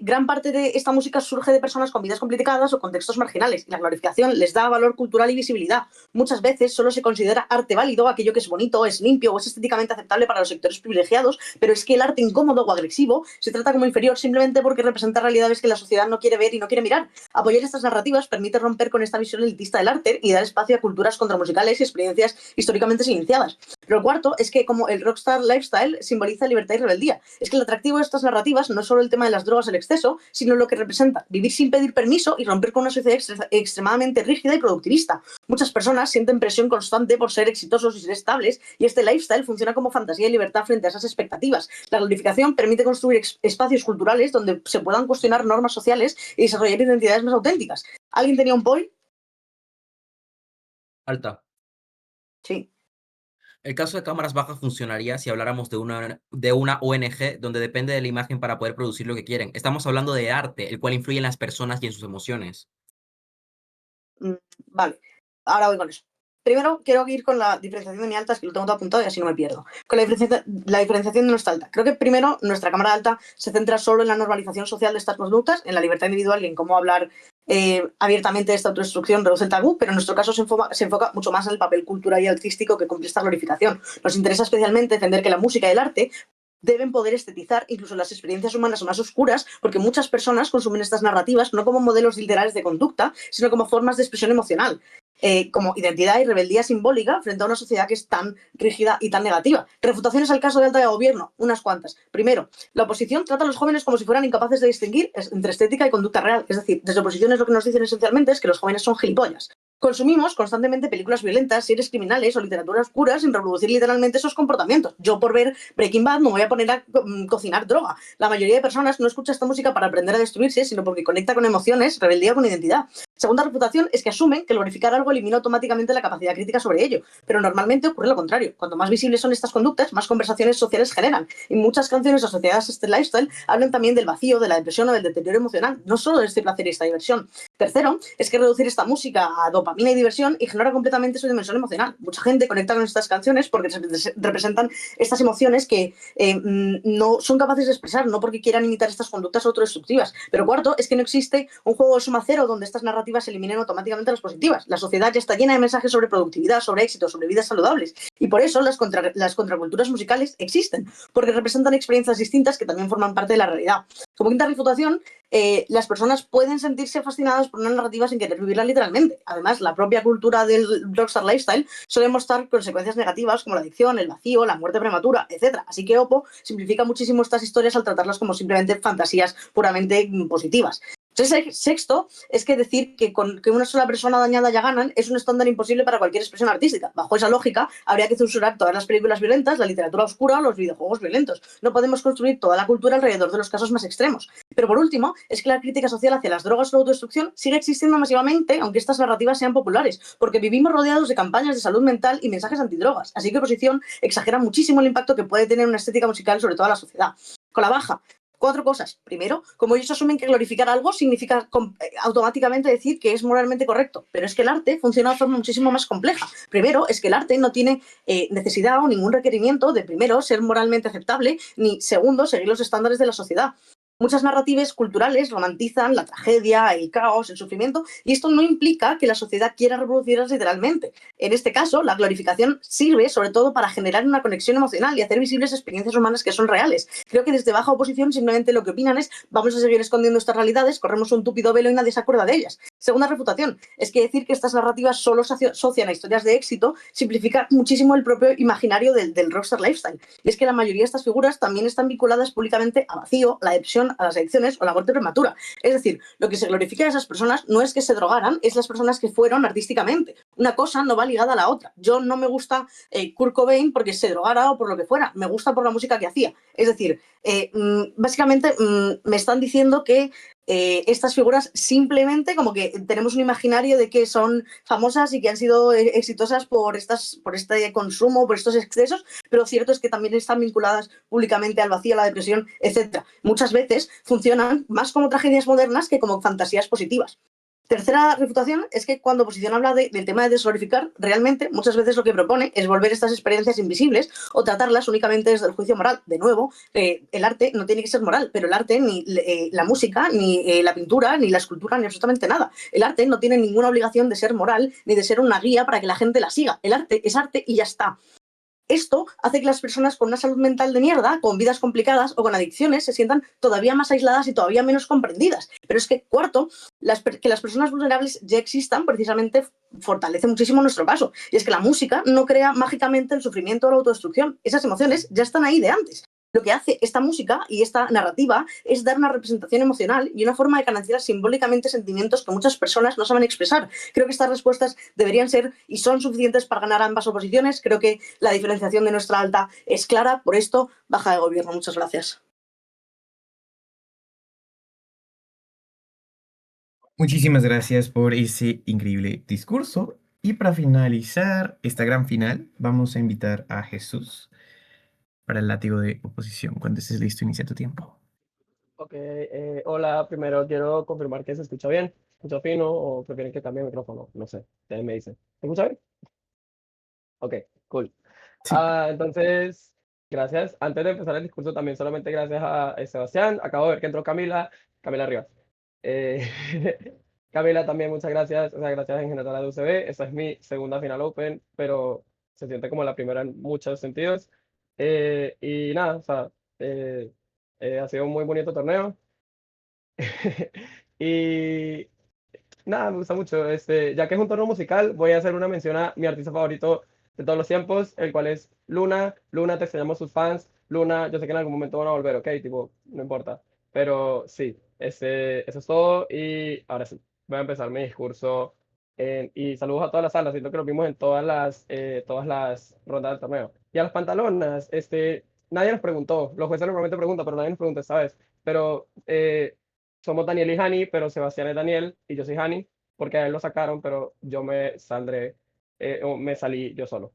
Speaker 12: Gran parte de esta música surge de personas con vidas complicadas o contextos marginales, y la glorificación les da valor cultural y visibilidad. Muchas veces solo se considera arte válido aquello que es bonito, es limpio o es estéticamente aceptable para los sectores privilegiados, pero es que el arte incómodo o agresivo se trata como inferior simplemente porque representa realidades que la sociedad no quiere ver y no quiere mirar. Apoyar estas narrativas permite romper con esta visión elitista del arte y dar espacio a culturas contramusicales y experiencias históricamente silenciadas. Pero el cuarto es que como el rockstar lifestyle simboliza libertad y rebeldía. Es que el atractivo de estas narrativas no es solo el tema de las drogas, el exceso, sino lo que representa vivir sin pedir permiso y romper con una sociedad extremadamente rígida y productivista. Muchas personas sienten presión constante por ser exitosos y ser estables, y este lifestyle funciona como fantasía y libertad frente a esas expectativas. La glorificación permite construir espacios culturales donde se puedan cuestionar normas sociales y desarrollar identidades más auténticas. ¿Alguien tenía un point?
Speaker 7: Alta.
Speaker 12: Sí.
Speaker 7: El caso de cámaras bajas funcionaría si habláramos de una ONG donde depende de la imagen para poder producir lo que quieren. Estamos hablando de arte, el cual influye en las personas y en sus emociones.
Speaker 12: Vale, ahora voy con eso. Primero, quiero ir con la diferenciación de mi alta, es que lo tengo todo apuntado y así no me pierdo. Con la diferenciación de nuestra alta. Creo que primero, nuestra cámara alta se centra solo en la normalización social de estas conductas, en la libertad individual y en cómo hablar abiertamente de esta autodestrucción reduce el tabú, pero en nuestro caso se enfoca mucho más en el papel cultural y artístico que cumple esta glorificación. Nos interesa especialmente defender que la música y el arte deben poder estetizar incluso las experiencias humanas más oscuras, porque muchas personas consumen estas narrativas no como modelos literales de conducta, sino como formas de expresión emocional, como identidad y rebeldía simbólica frente a una sociedad que es tan rígida y tan negativa. Refutaciones al caso de alta de gobierno, unas cuantas. Primero, la oposición trata a los jóvenes como si fueran incapaces de distinguir entre estética y conducta real. Es decir, desde oposiciones lo que nos dicen esencialmente es que los jóvenes son gilipollas. Consumimos constantemente películas violentas, series criminales o literatura oscura sin reproducir literalmente esos comportamientos. Yo por ver Breaking Bad no me voy a poner a cocinar droga. La mayoría de personas no escucha esta música para aprender a destruirse, sino porque conecta con emociones, rebeldía o con identidad. Segunda refutación es que asumen que glorificar algo elimina automáticamente la capacidad crítica sobre ello, pero normalmente ocurre lo contrario. Cuanto más visibles son estas conductas, más conversaciones sociales generan. Y muchas canciones asociadas a este lifestyle hablan también del vacío, de la depresión o del deterioro emocional, no solo de este placer y esta diversión. Tercero, es que reducir esta música a dopamina y diversión ignora completamente su dimensión emocional. Mucha gente conecta con estas canciones porque representan estas emociones que no son capaces de expresar, no porque quieran imitar estas conductas autodestructivas. Pero cuarto, es que no existe un juego de suma cero donde estas narrativas eliminen automáticamente las positivas. La sociedad ya está llena de mensajes sobre productividad, sobre éxito, sobre vidas saludables. Y por eso las contraculturas musicales existen, porque representan experiencias distintas que también forman parte de la realidad. Como quinta refutación, las personas pueden sentirse fascinadas por una narrativa sin querer vivirla literalmente. Además, la propia cultura del rockstar lifestyle suele mostrar consecuencias negativas como la adicción, el vacío, la muerte prematura, etc. Así que Oppo simplifica muchísimo estas historias al tratarlas como simplemente fantasías puramente positivas. Entonces, sexto, es que decir que con que una sola persona dañada ya ganan es un estándar imposible para cualquier expresión artística. Bajo esa lógica, habría que censurar todas las películas violentas, la literatura oscura o los videojuegos violentos. No podemos construir toda la cultura alrededor de los casos más extremos. Pero por último, es que la crítica social hacia las drogas o la autodestrucción sigue existiendo masivamente, aunque estas narrativas sean populares, porque vivimos rodeados de campañas de salud mental y mensajes antidrogas. Así que Oposición exagera muchísimo el impacto que puede tener una estética musical sobre toda la sociedad. Con la baja, 4 cosas. Primero, como ellos asumen que glorificar algo significa automáticamente decir que es moralmente correcto, pero es que el arte funciona de forma muchísimo más compleja. Primero, es que el arte no tiene necesidad o ningún requerimiento de, primero, ser moralmente aceptable, ni, segundo, seguir los estándares de la sociedad. Muchas narrativas culturales romantizan la tragedia, el caos, el sufrimiento, y esto no implica que la sociedad quiera reproducirlas literalmente. En este caso, la glorificación sirve sobre todo para generar una conexión emocional y hacer visibles experiencias humanas que son reales. Creo que desde baja oposición simplemente lo que opinan es vamos a seguir escondiendo estas realidades, corremos un túpido velo y nadie se acuerda de ellas. Segunda refutación, es que decir que estas narrativas solo se asocian a historias de éxito simplifica muchísimo el propio imaginario del rockstar lifestyle. Y es que la mayoría de estas figuras también están vinculadas públicamente a vacío, a la depresión, a las adicciones o la muerte prematura. Es decir, lo que se glorifica a esas personas no es que se drogaran, es las personas que fueron artísticamente. Una cosa no va ligada a la otra. Yo no me gusta Kurt Cobain porque se drogara o por lo que fuera, me gusta por la música que hacía. Es decir, básicamente me están diciendo que estas figuras simplemente como que tenemos un imaginario de que son famosas y que han sido exitosas por este consumo, por estos excesos, pero cierto es que también están vinculadas públicamente al vacío, a la depresión, etc. Muchas veces funcionan más como tragedias modernas que como fantasías positivas. Tercera refutación es que cuando Oposición habla del tema de desglorificar, realmente muchas veces lo que propone es volver estas experiencias invisibles o tratarlas únicamente desde el juicio moral. De nuevo, el arte no tiene que ser moral, pero el arte, ni la música, ni la pintura, ni la escultura, ni absolutamente nada. El arte no tiene ninguna obligación de ser moral, ni de ser una guía para que la gente la siga. El arte es arte y ya está. Esto hace que las personas con una salud mental de mierda, con vidas complicadas o con adicciones se sientan todavía más aisladas y todavía menos comprendidas. Pero es que, cuarto, que las personas vulnerables ya existan precisamente fortalece muchísimo nuestro caso. Y es que la música no crea mágicamente el sufrimiento o la autodestrucción. Esas emociones ya están ahí de antes. Lo que hace esta música y esta narrativa es dar una representación emocional y una forma de canalizar simbólicamente sentimientos que muchas personas no saben expresar. Creo que estas respuestas deberían ser y son suficientes para ganar ambas oposiciones. Creo que la diferenciación de nuestra alta es clara. Por esto, baja de gobierno. Muchas gracias.
Speaker 1: Muchísimas gracias por ese increíble discurso. Y para finalizar esta gran final, vamos a invitar a Jesús para el látigo de oposición. Cuando estés listo, inicia tu tiempo.
Speaker 13: Ok, hola, primero quiero confirmar que se escucha bien. ¿Se escucha fino o prefieren que cambie el micrófono? No sé, ustedes me dicen. ¿Se escucha bien? Ok, cool.
Speaker 1: Sí.
Speaker 13: Entonces, gracias. Antes de empezar el discurso, también solamente gracias a Sebastián. Acabo de ver que entró Camila Rivas. Eh, Camila, también muchas gracias. O sea, gracias en general a la UCB. Esta es mi segunda final open, pero se siente como la primera en muchos sentidos. Y nada, o sea, ha sido un muy bonito torneo. Y nada, me gusta mucho. Ya que es un torneo musical, voy a hacer una mención a mi artista favorito de todos los tiempos, el cual es Luna. Luna, te extrañamos sus fans. Luna, yo sé que en algún momento van a volver, ok, tipo, no importa. Pero sí, eso es todo. Y ahora sí, voy a empezar mi discurso. Y saludos a todas las salas, siento que lo vimos en todas las rondas del torneo. Y a las pantalonas, nadie nos preguntó, los jueces normalmente preguntan, pero nadie nos preguntó esta vez. Pero somos Daniel y Hani, pero Sebastián es Daniel y yo soy Hani. porque a él lo sacaron, pero yo me saldré, o me salí yo solo.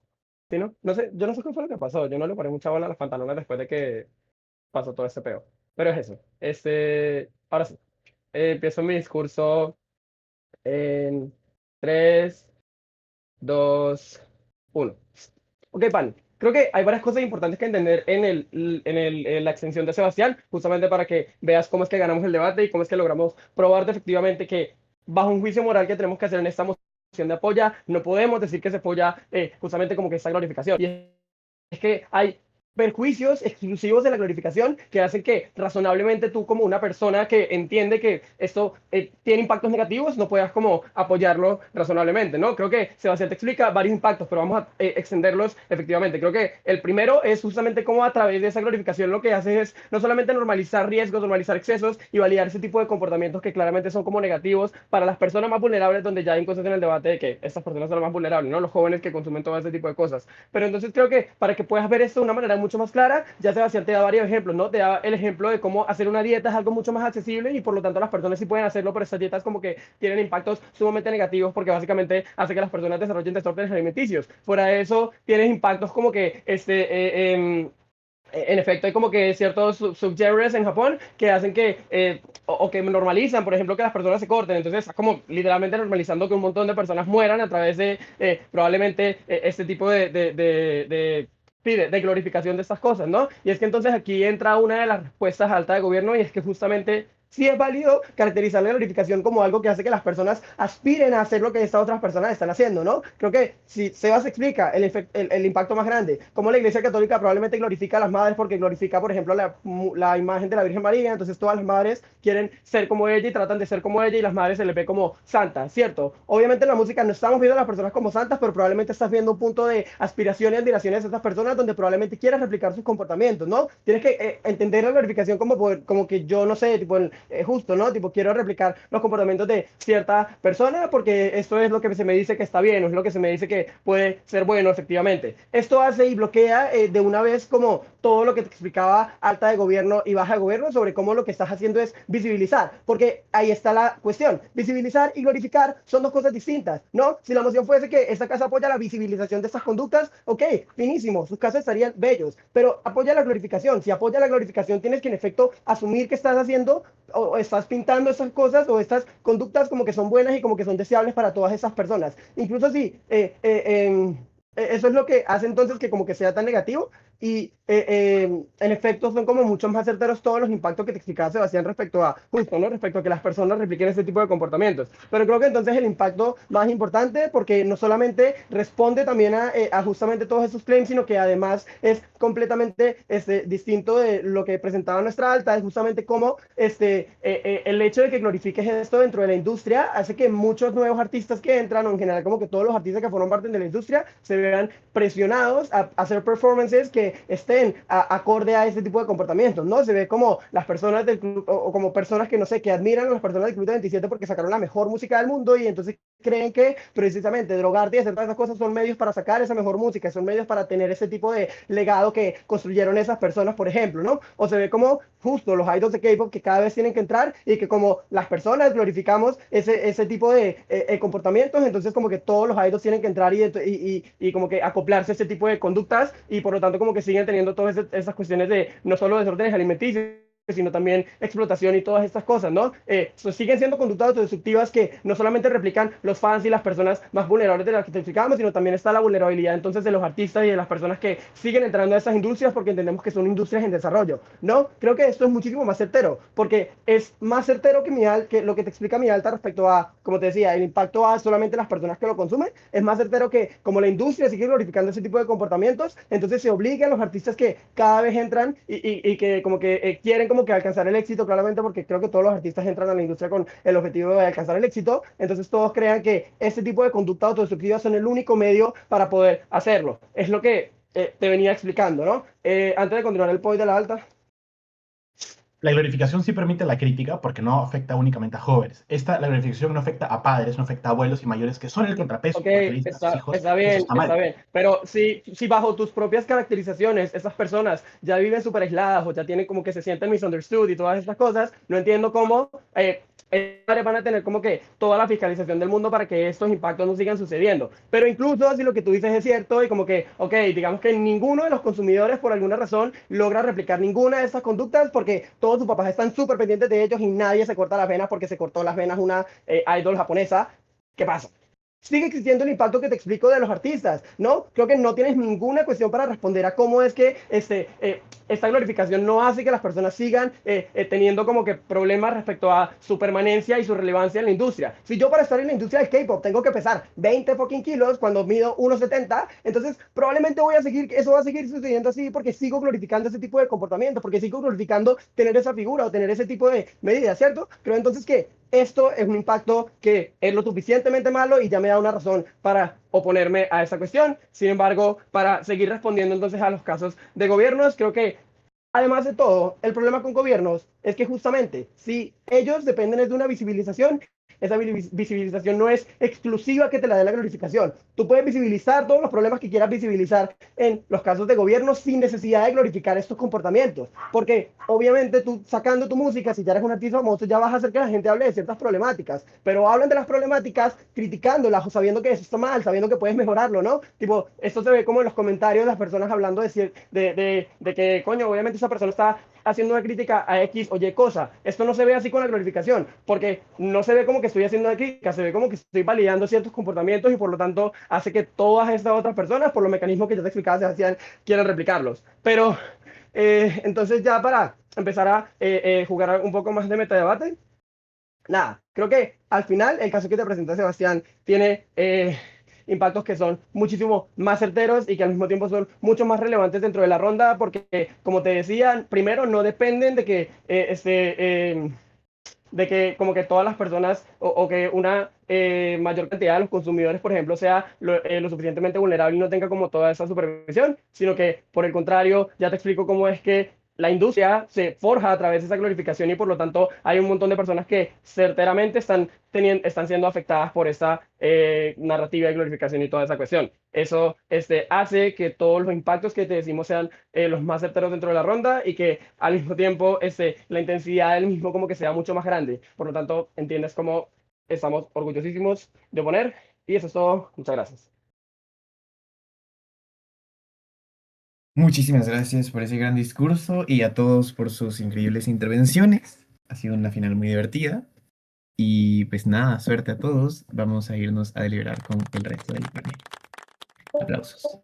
Speaker 13: ¿Sí, no? No sé, yo no sé qué fue lo que pasó, yo no le paré mucha bola a las pantalones después de que pasó todo ese peo. Pero es eso. Ahora sí, empiezo mi discurso en 3, 2, 1. Ok, pan. Creo que hay varias cosas importantes que entender en la extensión de Sebastián, justamente para que veas cómo es que ganamos el debate y cómo es que logramos probarte efectivamente que bajo un juicio moral que tenemos que hacer en esta moción de apoya, no podemos decir que se apoya justamente como que esta glorificación. Y es que hay perjuicios exclusivos de la glorificación que hacen que razonablemente tú como una persona que entiende que esto tiene impactos negativos no puedas como apoyarlo razonablemente, ¿no? Creo que Sebastián te explica varios impactos, pero vamos a extenderlos efectivamente. Creo que el primero es justamente cómo a través de esa glorificación lo que hace es no solamente normalizar riesgos, normalizar excesos y validar ese tipo de comportamientos que claramente son como negativos para las personas más vulnerables, donde ya hay cosas en el debate de que estas personas son las más vulnerables, ¿no? Los jóvenes que consumen todo ese tipo de cosas. Pero entonces creo que para que puedas ver esto de una manera mucho más clara, ya Sebastián te da varios ejemplos, ¿no? Te da el ejemplo de cómo hacer una dieta es algo mucho más accesible y por lo tanto las personas sí pueden hacerlo, pero estas dietas como que tienen impactos sumamente negativos porque básicamente hace que las personas desarrollen desórdenes alimenticios. Fuera de eso, tienes impactos como que en efecto, hay como que ciertos subgenres en Japón que hacen que, o que normalizan, por ejemplo, que las personas se corten. Entonces, está como literalmente normalizando que un montón de personas mueran a través de probablemente este tipo sí, de glorificación de estas cosas, ¿no? Y es que entonces aquí entra una de las respuestas alta de gobierno y es que justamente sí es válido caracterizar la glorificación como algo que hace que las personas aspiren a hacer lo que estas otras personas están haciendo, ¿no? Creo que si Sebas explica el impacto más grande, cómo la Iglesia Católica probablemente glorifica a las madres porque glorifica, por ejemplo, la imagen de la Virgen María, entonces todas las madres quieren ser como ella y tratan de ser como ella y las madres se les ve como santas, ¿cierto? Obviamente en la música no estamos viendo a las personas como santas, pero probablemente estás viendo un punto de aspiración y admiración de estas personas donde probablemente quieras replicar sus comportamientos, ¿no? Tienes que entender la glorificación como que yo, no sé, tipo, justo, ¿no? Tipo, quiero replicar los comportamientos de cierta persona porque esto es lo que se me dice que está bien o es lo que se me dice que puede ser bueno, efectivamente. Esto hace y bloquea de una vez como todo lo que te explicaba alta de gobierno y baja de gobierno sobre cómo lo que estás haciendo es visibilizar, porque ahí está la cuestión. Visibilizar y glorificar son dos cosas distintas, ¿no? Si la moción fuese que esta casa apoya la visibilización de estas conductas, ok, finísimo, sus casos estarían bellos, pero apoya la glorificación. Si apoya la glorificación, tienes que en efecto asumir que estás haciendo o estás pintando esas cosas o estas conductas como que son buenas y como que son deseables para todas esas personas. Incluso si eso es lo que hace entonces que como que sea tan negativo y en efecto son como mucho más certeros todos los impactos que te explicaba Sebastián respecto a justo, ¿no? Respecto a que las personas repliquen este tipo de comportamientos. Pero creo que entonces el impacto más importante, porque no solamente responde también a justamente todos esos claims, sino que además es completamente distinto de lo que presentaba nuestra alta, es justamente cómo el hecho de que glorifiques esto dentro de la industria hace que muchos nuevos artistas que entran, o en general como que todos los artistas que forman parte de la industria, se vean presionados a hacer performances que estén acorde a este tipo de comportamientos, ¿no? Se ve como las personas del club, o como personas que no sé, que admiran a las personas del Club de 27 porque sacaron la mejor música del mundo y entonces creen que precisamente drogarte y hacer todas esas cosas son medios para sacar esa mejor música, son medios para tener ese tipo de legado que construyeron esas personas, por ejemplo, ¿no? O se ve como justo los idols de K-pop que cada vez tienen que entrar y que como las personas glorificamos ese tipo de comportamientos, entonces como que todos los idols tienen que entrar y como que acoplarse a ese tipo de conductas y por lo tanto como que siguen teniendo todas esas cuestiones de no solo desórdenes alimenticios, sino también explotación y todas estas cosas, ¿no? Siguen siendo conductas autodestructivas que no solamente replican los fans y las personas más vulnerables de las que te explicábamos, sino también está la vulnerabilidad entonces de los artistas y de las personas que siguen entrando a esas industrias porque entendemos que son industrias en desarrollo, ¿no? Creo que esto es muchísimo más certero, porque es más certero que lo que te explica mi alta respecto a, como te decía, el impacto a solamente las personas que lo consumen, es más certero que como la industria sigue glorificando ese tipo de comportamientos, entonces se obliga a los artistas que cada vez entran y que como que quieren como que alcanzar el éxito, claramente porque creo que todos los artistas entran a la industria con el objetivo de alcanzar el éxito, entonces todos crean que este tipo de conducta autodestructiva son el único medio para poder hacerlo. Es lo que te venía explicando, ¿no? Antes de continuar el point de la alta.
Speaker 6: La glorificación sí permite la crítica porque no afecta únicamente a jóvenes. La glorificación no afecta a padres, no afecta a abuelos y mayores, que son el contrapeso.
Speaker 13: Ok,
Speaker 6: Hijos,
Speaker 13: está bien,
Speaker 6: está mal.
Speaker 13: está bien. Pero si bajo tus propias caracterizaciones esas personas ya viven súper aisladas o ya tienen como que se sienten misunderstood y todas estas cosas, no entiendo cómo van a tener como que toda la fiscalización del mundo para que estos impactos no sigan sucediendo. Pero incluso si lo que tú dices es cierto y como que, ok, digamos que ninguno de los consumidores por alguna razón logra replicar ninguna de esas conductas porque todos sus papás están súper pendientes de ellos y nadie se corta las venas porque se cortó las venas una idol japonesa. ¿Qué pasa? Sigue existiendo el impacto que te explico de los artistas, ¿no? Creo que no tienes ninguna cuestión para responder a cómo es que esta glorificación no hace que las personas sigan teniendo como que problemas respecto a su permanencia y su relevancia en la industria. Si yo para estar en la industria del K-pop tengo que pesar 20 fucking kilos cuando mido 1,70, entonces probablemente eso va a seguir sucediendo así porque sigo glorificando ese tipo de comportamiento, porque sigo glorificando tener esa figura o tener ese tipo de medidas, ¿cierto? Creo entonces que esto es un impacto que es lo suficientemente malo y ya me da una razón para oponerme a esta cuestión. Sin embargo, para seguir respondiendo entonces a los casos de gobiernos, creo que además de todo, el problema con gobiernos es que justamente si ellos dependen de una visibilización, esa visibilización no es exclusiva que te la dé la glorificación. Tú puedes visibilizar todos los problemas que quieras visibilizar en los casos de gobierno sin necesidad de glorificar estos comportamientos. Porque obviamente tú sacando tu música, si ya eres un artista famoso, ya vas a hacer que la gente hable de ciertas problemáticas. Pero hablan de las problemáticas criticándolas o sabiendo que eso está mal, sabiendo que puedes mejorarlo, ¿no? Tipo, esto se ve como en los comentarios las personas hablando de que, coño, obviamente esa persona está haciendo una crítica a X o Y cosa. Esto no se ve así con la glorificación, porque no se ve como que estoy haciendo una crítica, se ve como que estoy validando ciertos comportamientos y por lo tanto hace que todas estas otras personas, por los mecanismos que ya te explicaba, Sebastián, quieran replicarlos. Pero entonces ya para empezar a jugar un poco más de metadebate, nada, creo que al final el caso que te presenta Sebastián tiene impactos que son muchísimo más certeros y que al mismo tiempo son mucho más relevantes dentro de la ronda porque, como te decía, primero no dependen de que de que como que todas las personas o que una mayor cantidad de los consumidores, por ejemplo, sea lo suficientemente vulnerable y no tenga como toda esa supervisión, sino que por el contrario, ya te explico cómo es que la industria se forja a través de esa glorificación y por lo tanto hay un montón de personas que certeramente están siendo afectadas por esta narrativa de glorificación y toda esa cuestión. Eso hace que todos los impactos que te decimos sean los más certeros dentro de la ronda y que al mismo tiempo la intensidad del mismo como que sea mucho más grande. Por lo tanto, entiendes cómo estamos orgullosísimos de oponer. Y eso es todo. Muchas gracias.
Speaker 1: Muchísimas gracias por ese gran discurso y a todos por sus increíbles intervenciones. Ha sido una final muy divertida. Y pues nada, suerte a todos. Vamos a irnos a deliberar con el resto del panel. Aplausos.